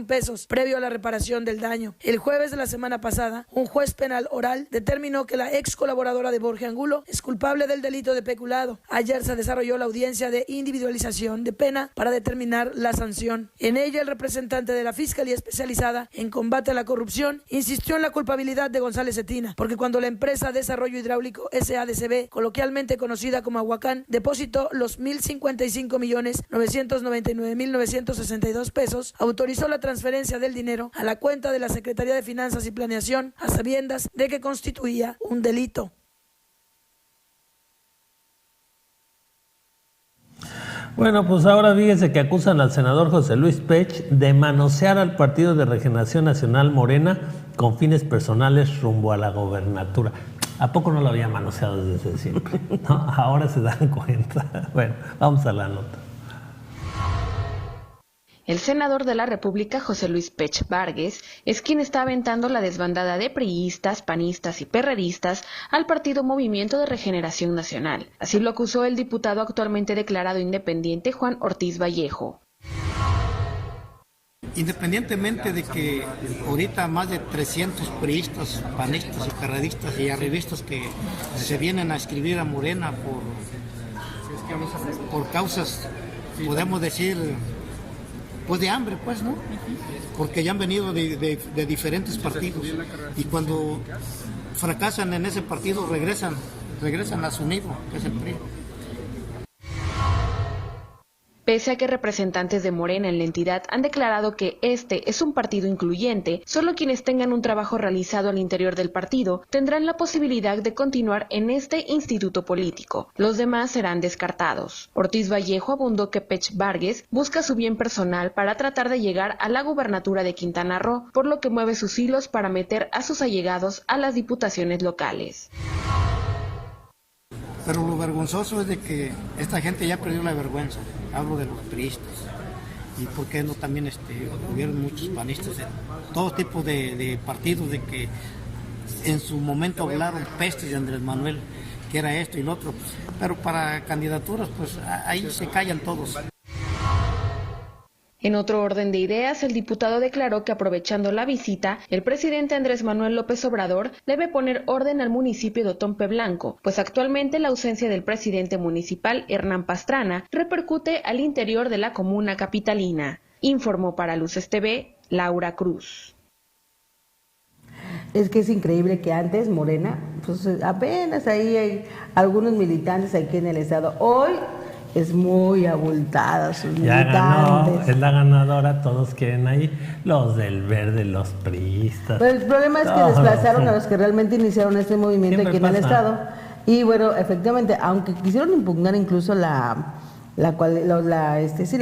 pesos previo a la reparación del daño. El jueves de la semana pasada, un juez penal oral determinó que la ex colaboradora de Borge Angulo es culpable del delito de peculado. Ayer se desarrolló la audiencia de individualización de pena para determinar la sanción. En ella, el representante de la Fiscalía Especializada en Combate a la Corrupción insistió en la culpabilidad de González Cetina, porque cuando la empresa Desarrollo Hidráulico SADCB, coloquialmente conocida como Aguacán, depositó los 1,055,999,962 pesos, Morelos autorizó la transferencia del dinero a la cuenta de la Secretaría de Finanzas y Planeación a sabiendas de que constituía un delito. Bueno, pues ahora fíjese que acusan al senador José Luis Pech de manosear al Partido de Regeneración Nacional Morena con fines personales rumbo a la gobernatura. ¿A poco no lo había manoseado desde siempre? ¿No? Ahora se dan cuenta. Bueno, vamos a la nota. El senador de la República, José Luis Pech Vargas, es quien está aventando la desbandada de priistas, panistas y perreristas al partido Movimiento de Regeneración Nacional. Así lo acusó el diputado actualmente declarado independiente Juan Ortiz Vallejo. Independientemente de que ahorita más de 300 priistas, panistas y perredistas y arribistas que se vienen a escribir a Morena por causas, podemos decir, pues de hambre, pues, ¿no? Porque ya han venido de diferentes partidos y cuando fracasan en ese partido regresan a su nido, que es el PRI. Pese a que representantes de Morena en la entidad han declarado que este es un partido incluyente, solo quienes tengan un trabajo realizado al interior del partido tendrán la posibilidad de continuar en este instituto político. Los demás serán descartados. Ortiz Vallejo abundó que Pech Vargas busca su bien personal para tratar de llegar a la gubernatura de Quintana Roo, por lo que mueve sus hilos para meter a sus allegados a las diputaciones locales. Pero lo vergonzoso es de que esta gente ya perdió la vergüenza. Hablo de los priistas. Y por qué no también hubieron muchos panistas de todo tipo de partidos de que en su momento hablaron pestes de Andrés Manuel, que era esto y lo otro. Pero para candidaturas, pues ahí se callan todos. En otro orden de ideas, el diputado declaró que aprovechando la visita, el presidente Andrés Manuel López Obrador debe poner orden al municipio de Otompe Blanco, pues actualmente la ausencia del presidente municipal, Hernán Pastrana, repercute al interior de la comuna capitalina. Informó para Luces TV, Laura Cruz. Es que es increíble que antes Morena, pues apenas ahí hay algunos militantes aquí en el estado. Hoy es muy abultada sus militantes. Ganó, es la ganadora, todos quieren ahí, los del verde, los priistas. Pero el problema es que desplazaron a los que realmente iniciaron este movimiento siempre aquí en el estado. Y bueno, efectivamente, aunque quisieron impugnar incluso la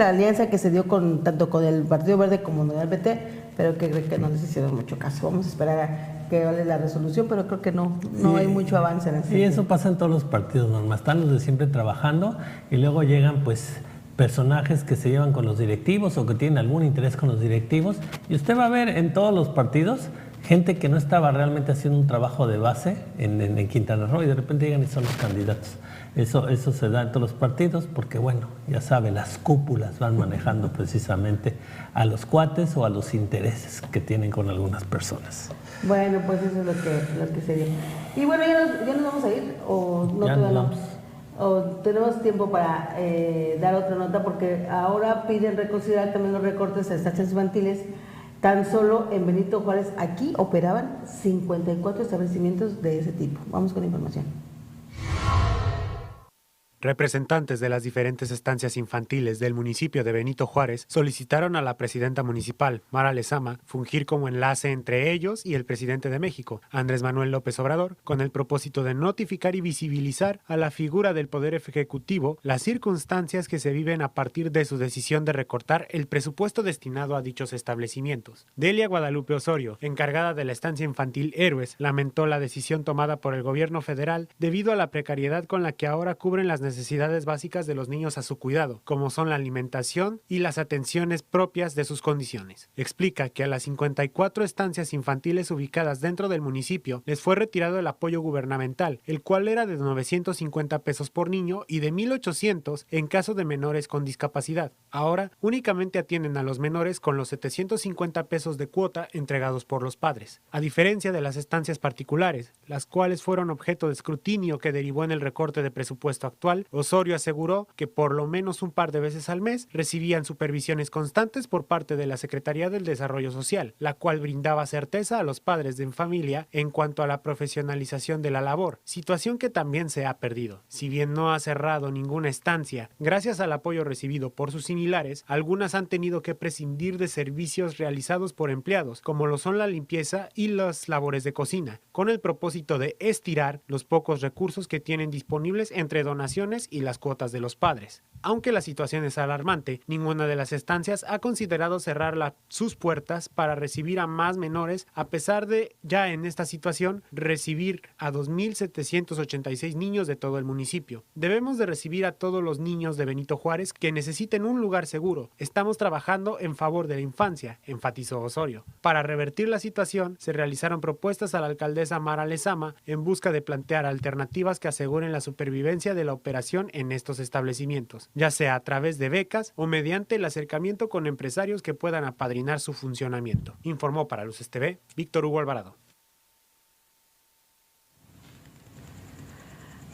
alianza que se dio tanto con el Partido Verde como con el PT, pero que creo que no les hicieron mucho caso. Vamos a esperar a que vale la resolución, pero creo que no hay mucho avance en ese sentido. Y eso pasa en todos los partidos, Norma. Están los de siempre trabajando y luego llegan pues personajes que se llevan con los directivos o que tienen algún interés con los directivos. Y usted va a ver en todos los partidos gente que no estaba realmente haciendo un trabajo de base en Quintana Roo y de repente llegan y son los candidatos. Eso se da en todos los partidos porque, bueno, ya sabe, las cúpulas van manejando precisamente a los cuates o a los intereses que tienen con algunas personas. Bueno, pues eso es lo que sería. Y bueno, ¿ya nos vamos a ir? ¿O no todavía? ¿O tenemos tiempo para dar otra nota? Porque ahora piden reconsiderar también los recortes a estancias infantiles. Tan solo en Benito Juárez aquí operaban 54 establecimientos de ese tipo. Vamos con la información. Representantes de las diferentes estancias infantiles del municipio de Benito Juárez solicitaron a la presidenta municipal, Mara Lezama, fungir como enlace entre ellos y el presidente de México, Andrés Manuel López Obrador, con el propósito de notificar y visibilizar a la figura del Poder Ejecutivo las circunstancias que se viven a partir de su decisión de recortar el presupuesto destinado a dichos establecimientos. Delia Guadalupe Osorio, encargada de la estancia infantil Héroes, lamentó la decisión tomada por el gobierno federal debido a la precariedad con la que ahora cubren las necesidades básicas de los niños a su cuidado, como son la alimentación y las atenciones propias de sus condiciones. Explica que a las 54 estancias infantiles ubicadas dentro del municipio les fue retirado el apoyo gubernamental, el cual era de 950 pesos por niño y de 1,800 en caso de menores con discapacidad. Ahora únicamente atienden a los menores con los 750 pesos de cuota entregados por los padres, a diferencia de las estancias particulares, las cuales fueron objeto de escrutinio que derivó en el recorte de presupuesto actual municipal, Osorio aseguró que por lo menos un par de veces al mes recibían supervisiones constantes por parte de la Secretaría del Desarrollo Social, la cual brindaba certeza a los padres de familia en cuanto a la profesionalización de la labor, situación que también se ha perdido. Si bien no ha cerrado ninguna estancia, gracias al apoyo recibido por sus similares, algunas han tenido que prescindir de servicios realizados por empleados, como lo son la limpieza y las labores de cocina, con el propósito de estirar los pocos recursos que tienen disponibles entre donaciones y las cuotas de los padres. Aunque la situación es alarmante, ninguna de las estancias ha considerado cerrar sus puertas para recibir a más menores, a pesar de ya en esta situación recibir a 2.786 niños de todo el municipio. Debemos de recibir a todos los niños de Benito Juárez que necesiten un lugar seguro. Estamos trabajando en favor de la infancia, enfatizó Osorio. Para revertir la situación, se realizaron propuestas a la alcaldesa Mara Lezama en busca de plantear alternativas que aseguren la supervivencia de la operación en estos establecimientos, ya sea a través de becas o mediante el acercamiento con empresarios que puedan apadrinar su funcionamiento. Informó para Luces TV, Víctor Hugo Alvarado.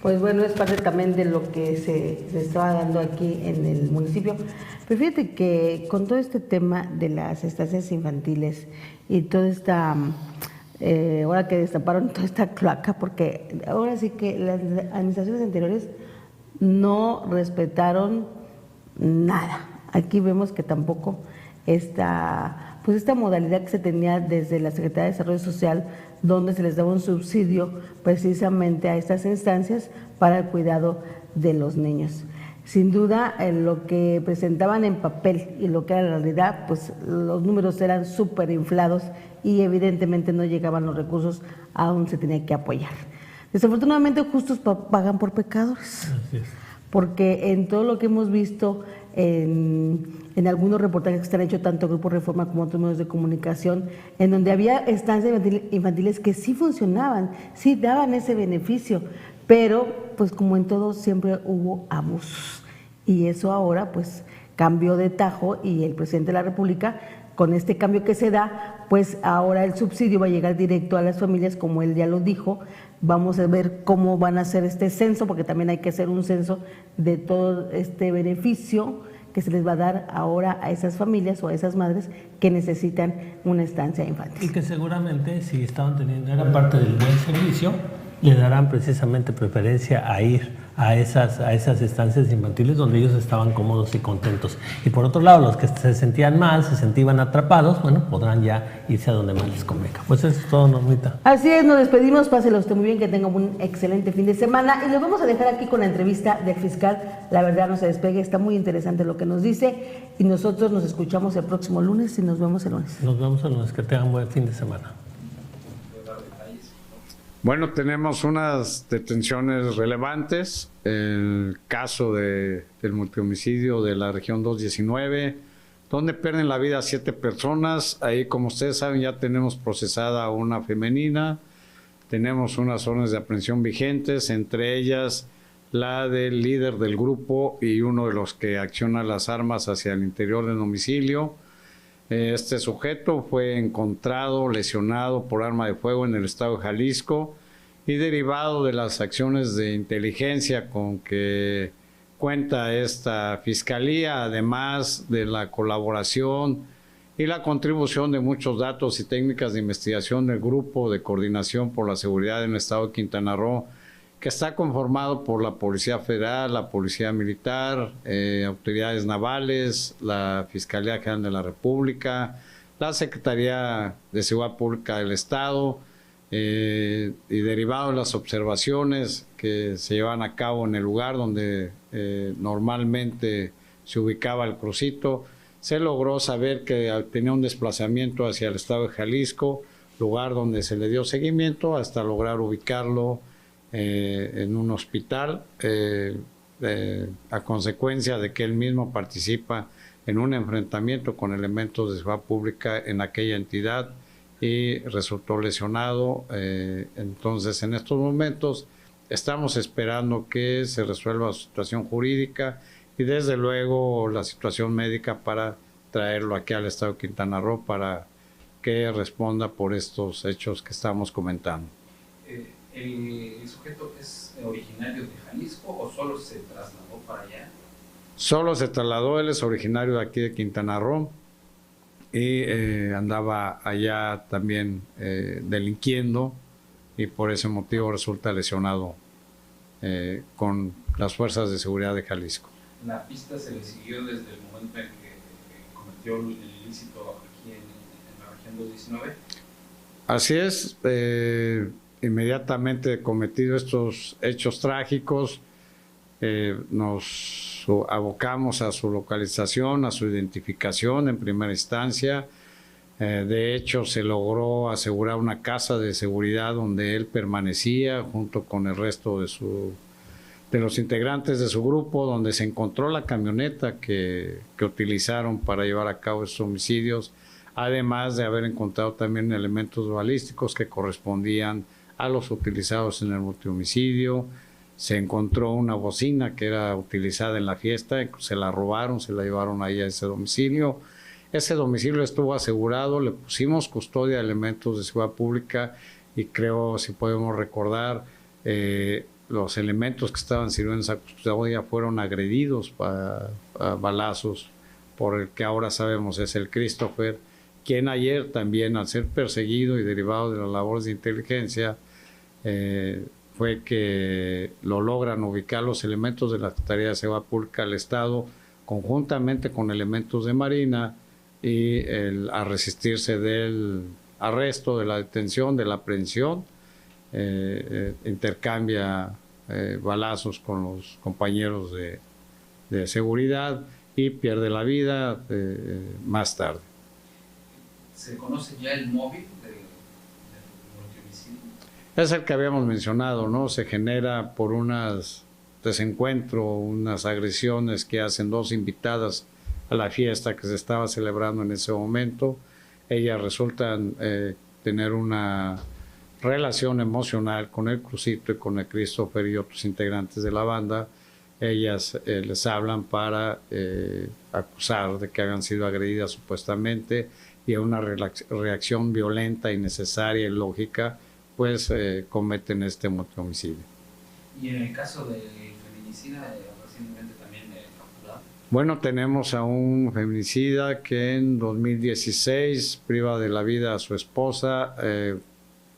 Pues bueno, es parte también de lo que se estaba dando aquí en el municipio. Pero fíjate que con todo este tema de las estancias infantiles y toda esta, ahora que destaparon toda esta cloaca, porque ahora sí que las administraciones anteriores no respetaron nada. Aquí vemos que tampoco esta modalidad que se tenía desde la Secretaría de Desarrollo Social, donde se les daba un subsidio precisamente a estas instancias para el cuidado de los niños. Sin duda, lo que presentaban en papel y lo que era la realidad, pues los números eran súper inflados y evidentemente no llegaban los recursos a donde se tenía que apoyar. Desafortunadamente, justos pagan por pecadores. Así es. Porque en todo lo que hemos visto en algunos reportajes que se han hecho tanto Grupo Reforma como otros medios de comunicación, en donde había estancias infantiles que sí funcionaban, sí daban ese beneficio, pero pues como en todo siempre hubo abusos. Y eso ahora pues cambió de tajo y el presidente de la República, con este cambio que se da, pues ahora el subsidio va a llegar directo a las familias, como él ya lo dijo. Vamos a ver cómo van a hacer este censo, porque también hay que hacer un censo de todo este beneficio que se les va a dar ahora a esas familias o a esas madres que necesitan una estancia infantil. Y que seguramente si estaban teniendo, era parte del buen servicio, le darán precisamente preferencia a ir a esas estancias infantiles donde ellos estaban cómodos y contentos. Y por otro lado, los que se sentían mal, se sentían atrapados, bueno, podrán ya irse a donde más les convenga. Pues eso es todo, Normita. Así es, nos despedimos, páselo usted muy bien, que tenga un excelente fin de semana y lo vamos a dejar aquí con la entrevista del fiscal. La verdad, no se despegue, está muy interesante lo que nos dice y nosotros nos escuchamos el próximo lunes y nos vemos el lunes. Nos vemos el lunes, que tengan buen fin de semana. Bueno, tenemos unas detenciones relevantes. El caso del multihomicidio de la región 219, donde pierden la vida 7 personas. Ahí, como ustedes saben, ya tenemos procesada a una femenina. Tenemos unas órdenes de aprehensión vigentes, entre ellas la del líder del grupo y uno de los que acciona las armas hacia el interior del domicilio. Este sujeto fue encontrado lesionado por arma de fuego en el estado de Jalisco y derivado de las acciones de inteligencia con que cuenta esta fiscalía, además de la colaboración y la contribución de muchos datos y técnicas de investigación del Grupo de Coordinación por la Seguridad en el estado de Quintana Roo, que está conformado por la Policía Federal, la Policía Militar, autoridades navales, la Fiscalía General de la República, la Secretaría de Seguridad Pública del Estado, y derivado de las observaciones que se llevan a cabo en el lugar donde normalmente se ubicaba el crucito, se logró saber que tenía un desplazamiento hacia el estado de Jalisco, lugar donde se le dio seguimiento hasta lograr ubicarlo en un hospital, a consecuencia de que él mismo participa en un enfrentamiento con elementos de seguridad pública en aquella entidad y resultó lesionado. Entonces, en estos momentos estamos esperando que se resuelva la situación jurídica y desde luego la situación médica para traerlo aquí al estado de Quintana Roo para que responda por estos hechos que estamos comentando. ¿El sujeto es originario de Jalisco o solo se trasladó para allá? Solo se trasladó, él es originario de aquí de Quintana Roo y andaba allá también delinquiendo y por ese motivo resulta lesionado con las fuerzas de seguridad de Jalisco. ¿La pista se le siguió desde el momento en que cometió el ilícito aquí en la región 219? Así es, inmediatamente cometido estos hechos trágicos, nos abocamos a su localización, a su identificación en primera instancia. De hecho, se logró asegurar una casa de seguridad donde él permanecía junto con el resto de los integrantes de su grupo, donde se encontró la camioneta que utilizaron para llevar a cabo estos homicidios, además de haber encontrado también elementos balísticos que correspondían a los utilizados en el multihomicidio. Se encontró una bocina que era utilizada en la fiesta, se la robaron, se la llevaron ahí a ese domicilio. Ese domicilio estuvo asegurado, le pusimos custodia de elementos de seguridad pública y creo, si podemos recordar, los elementos que estaban sirviendo esa custodia fueron agredidos a balazos por el que ahora sabemos es el Christopher, quien ayer también, al ser perseguido y derivado de las labores de inteligencia, fue que lo logran ubicar los elementos de la Secretaría de Seguridad Pública del Estado conjuntamente con elementos de Marina y a resistirse del arresto, de la detención, de la aprehensión, intercambia balazos con los compañeros de seguridad y pierde la vida más tarde. ¿Se conoce ya el móvil del multihomicidio? Es el que habíamos mencionado, ¿no? Se genera por unos desencuentros, unas agresiones que hacen dos invitadas a la fiesta que se estaba celebrando en ese momento. Ellas resultan tener una relación emocional con el Crucito y con el Christopher y otros integrantes de la banda. Ellas les hablan para acusar de que hayan sido agredidas supuestamente, y a una reacción violenta, innecesaria y lógica, pues cometen este multihomicidio. ¿Y en el caso del feminicida recientemente también capturado? Bueno, tenemos a un feminicida que en 2016 priva de la vida a su esposa,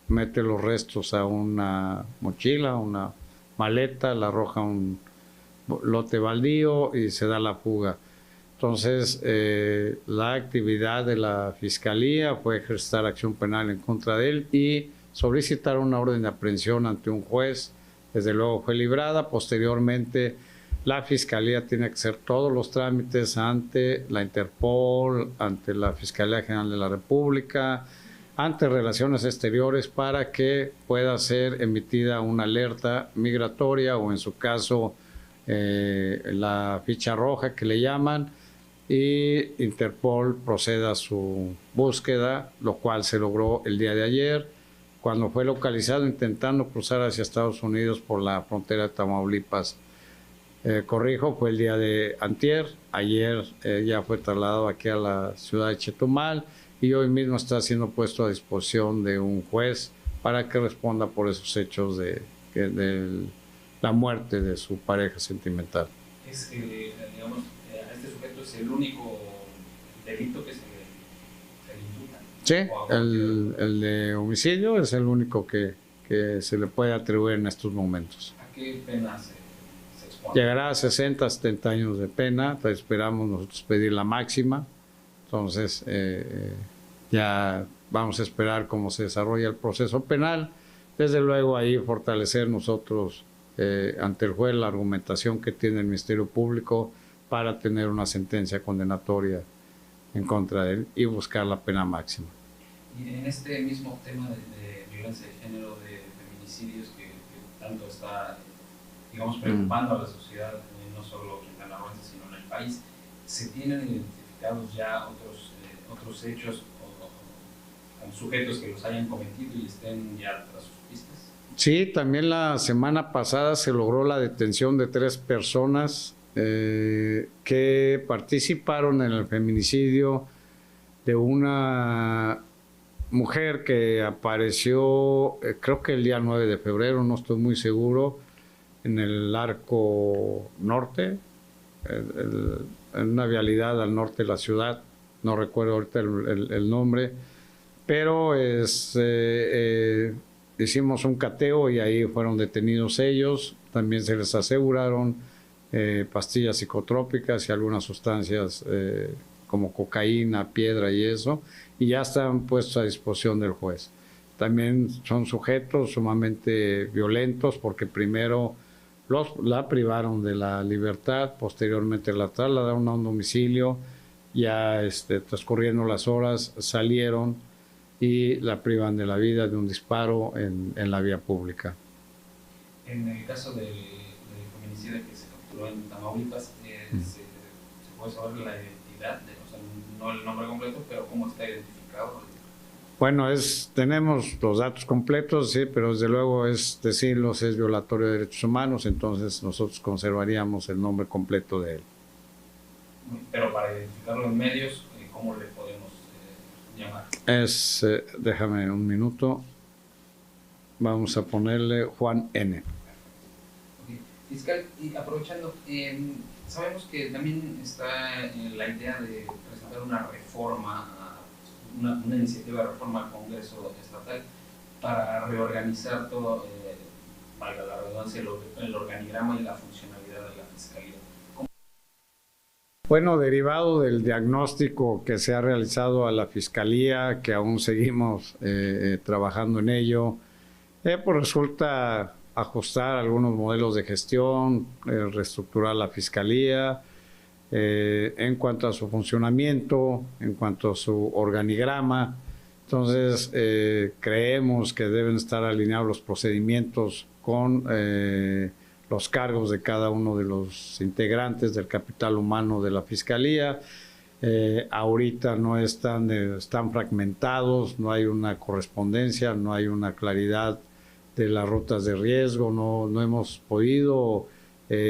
mete los restos a una mochila, una maleta, la arroja a un lote baldío y se da la fuga. Entonces, la actividad de la Fiscalía fue ejercer acción penal en contra de él y solicitar una orden de aprehensión ante un juez. Desde luego fue librada. Posteriormente, la Fiscalía tiene que hacer todos los trámites ante la Interpol, ante la Fiscalía General de la República, ante Relaciones Exteriores, para que pueda ser emitida una alerta migratoria o, en su caso, la ficha roja que le llaman, y Interpol proceda a su búsqueda, lo cual se logró el día de ayer, cuando fue localizado intentando cruzar hacia Estados Unidos por la frontera de Tamaulipas. Corrijo, fue el día de antier. Ayer ya fue trasladado aquí a la ciudad de Chetumal y hoy mismo está siendo puesto a disposición de un juez para que responda por esos hechos de la muerte de su pareja sentimental. Es digamos, a este sujeto es el único delito que se le imputa. Sí, el de homicidio es el único que se le puede atribuir en estos momentos. ¿A qué pena se expone? Llegará a 60, 70 años de pena. Esperamos nosotros pedir la máxima. Entonces, ya vamos a esperar cómo se desarrolla el proceso penal. Desde luego, ahí fortalecer nosotros ante el juez la argumentación que tiene el Ministerio Público para tener una sentencia condenatoria en contra de él y buscar la pena máxima. Y en este mismo tema de violencia de género, de feminicidios que tanto está, digamos, preocupando a la sociedad, no solo quintanarroense, sino en el país, ¿se tienen identificados ya otros hechos o sujetos que los hayan cometido y estén ya tras sus pistas? Sí, también la semana pasada se logró la detención de 3 personas que participaron en el feminicidio de una mujer que apareció, creo que el día 9 de febrero, no estoy muy seguro, en el arco norte, en una vialidad al norte de la ciudad, no recuerdo ahorita el nombre, pero hicimos un cateo y ahí fueron detenidos ellos. También se les aseguraron pastillas psicotrópicas y algunas sustancias como cocaína, piedra y eso, y ya están puestos a disposición del juez. También son sujetos sumamente violentos porque primero la privaron de la libertad, posteriormente la trasladaron a un domicilio, ya transcurriendo las horas salieron y la privan de la vida de un disparo en la vía pública. En el caso del feminicidio que se capturó en Tamaulipas, ¿se puede saber la identidad, o sea, no el nombre completo, pero cómo está identificado? Bueno, tenemos los datos completos, sí, pero desde luego es violatorio de derechos humanos, entonces nosotros conservaríamos el nombre completo de él. Pero para identificarlo en medios, ¿cómo le podemos llamar? Déjame un minuto, vamos a ponerle Juan N. Okay. Fiscal, y aprovechando, sabemos que también está la idea de presentar una reforma, una iniciativa de reforma al Congreso Estatal para reorganizar todo, valga la redundancia, el organigrama y la funcionalidad de la Fiscalía. Bueno, derivado del diagnóstico que se ha realizado a la Fiscalía, que aún seguimos trabajando en ello, pues resulta ajustar algunos modelos de gestión, reestructurar la Fiscalía, en cuanto a su funcionamiento, en cuanto a su organigrama. Entonces, creemos que deben estar alineados los procedimientos con los cargos de cada uno de los integrantes del capital humano de la Fiscalía. Ahorita no están fragmentados, no hay una correspondencia, no hay una claridad de las rutas de riesgo, no hemos podido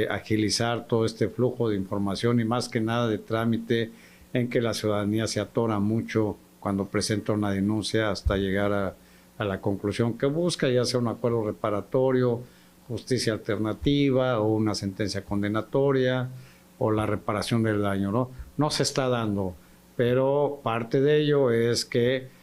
agilizar todo este flujo de información y más que nada de trámite en que la ciudadanía se atora mucho cuando presenta una denuncia hasta llegar a la conclusión que busca, ya sea un acuerdo reparatorio, justicia alternativa o una sentencia condenatoria o la reparación del daño, no se está dando, pero parte de ello es que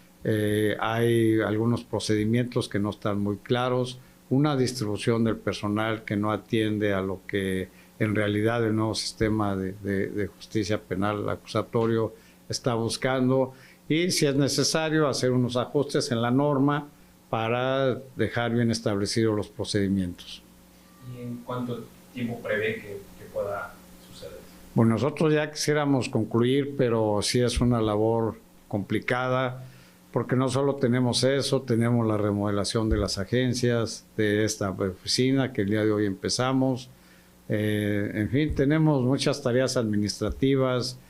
hay algunos procedimientos que no están muy claros, una distribución del personal que no atiende a lo que en realidad el nuevo sistema de justicia penal acusatorio está buscando, y si es necesario hacer unos ajustes en la norma para dejar bien establecidos los procedimientos. ¿Y en cuánto tiempo prevé que pueda suceder? Bueno, nosotros ya quisiéramos concluir, pero sí es una labor complicada, porque no solo tenemos eso, tenemos la remodelación de las agencias, de esta oficina que el día de hoy empezamos. En fin, tenemos muchas tareas administrativas.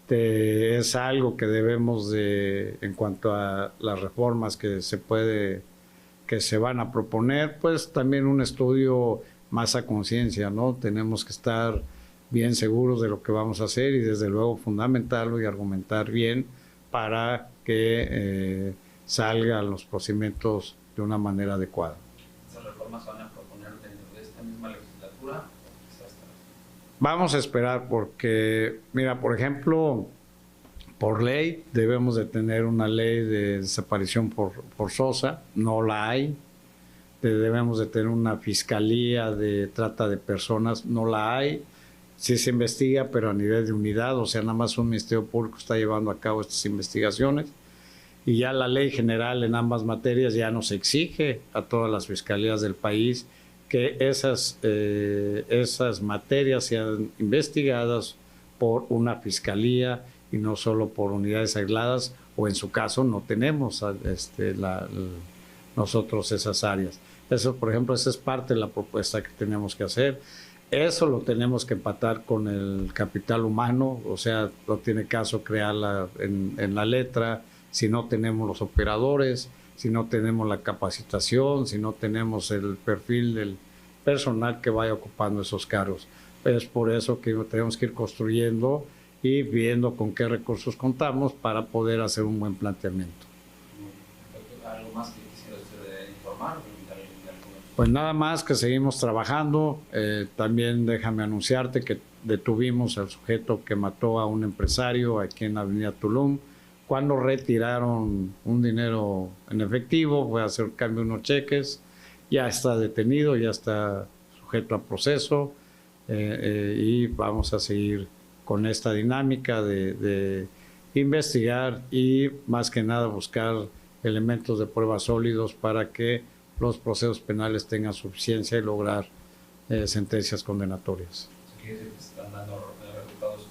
Es algo que debemos en cuanto a las reformas que se van a proponer, pues también un estudio más a conciencia, ¿no? Tenemos que estar bien seguros de lo que vamos a hacer y desde luego fundamentarlo y argumentar bien para que salgan los procedimientos de una manera adecuada. ¿Esas reformas van a proponer dentro de esta misma legislatura? Vamos a esperar porque, mira, por ejemplo, por ley debemos de tener una ley de desaparición forzosa, no la hay. Debemos de tener una fiscalía de trata de personas, no la hay. Sí se investiga, pero a nivel de unidad, o sea, nada más un Ministerio Público está llevando a cabo estas investigaciones. Y ya la ley general en ambas materias ya nos exige a todas las fiscalías del país que esas materias sean investigadas por una fiscalía y no solo por unidades aisladas, o en su caso no tenemos nosotros esas áreas. Eso, por ejemplo, esa es parte de la propuesta que tenemos que hacer. Eso lo tenemos que empatar con el capital humano, o sea, no tiene caso crearla en la letra si no tenemos los operadores, si no tenemos la capacitación, si no tenemos el perfil del personal que vaya ocupando esos cargos. Es por eso que tenemos que ir construyendo y viendo con qué recursos contamos para poder hacer un buen planteamiento. Pues nada más que seguimos trabajando. También déjame anunciarte que detuvimos al sujeto que mató a un empresario aquí en Avenida Tulum. Cuando retiraron un dinero en efectivo, fue a hacer cambio de unos cheques, ya está detenido, ya está sujeto a proceso y vamos a seguir con esta dinámica de investigar y más que nada buscar elementos de pruebas sólidos para que los procesos penales tengan suficiencia y lograr sentencias condenatorias. Que están dando resultados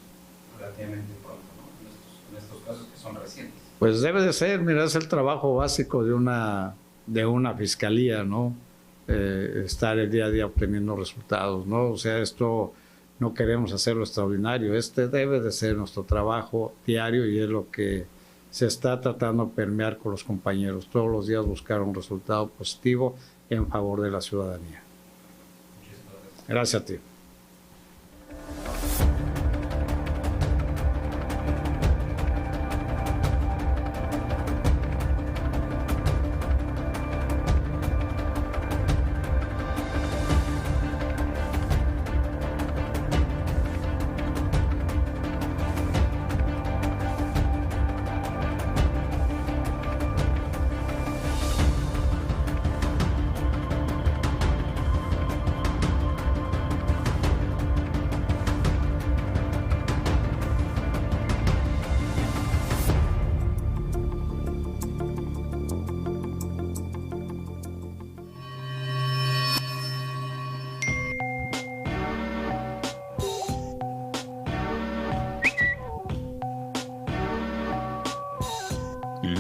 relativamente pronto, ¿no? En estos casos que son recientes. Pues debe de ser, mira, es el trabajo básico de una fiscalía, ¿no? Estar el día a día obteniendo resultados, ¿no? O sea, esto no queremos hacerlo extraordinario, debe de ser nuestro trabajo diario y es lo que se está tratando de permear con los compañeros. Todos los días buscar un resultado positivo en favor de la ciudadanía. Gracias a ti.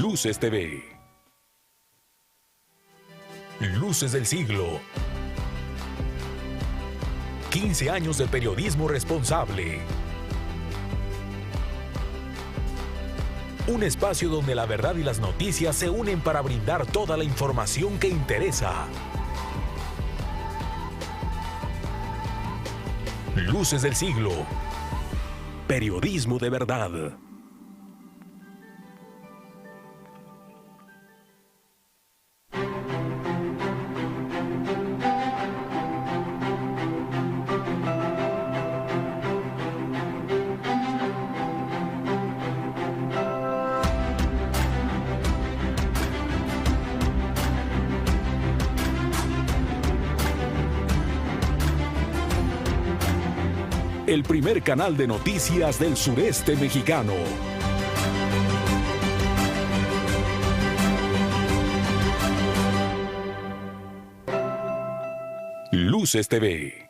Luces TV. Luces del siglo. 15 años de periodismo responsable. Un espacio donde la verdad y las noticias se unen para brindar toda la información que interesa. Luces del siglo. Periodismo de verdad. El primer canal de noticias del sureste mexicano. Luces TV.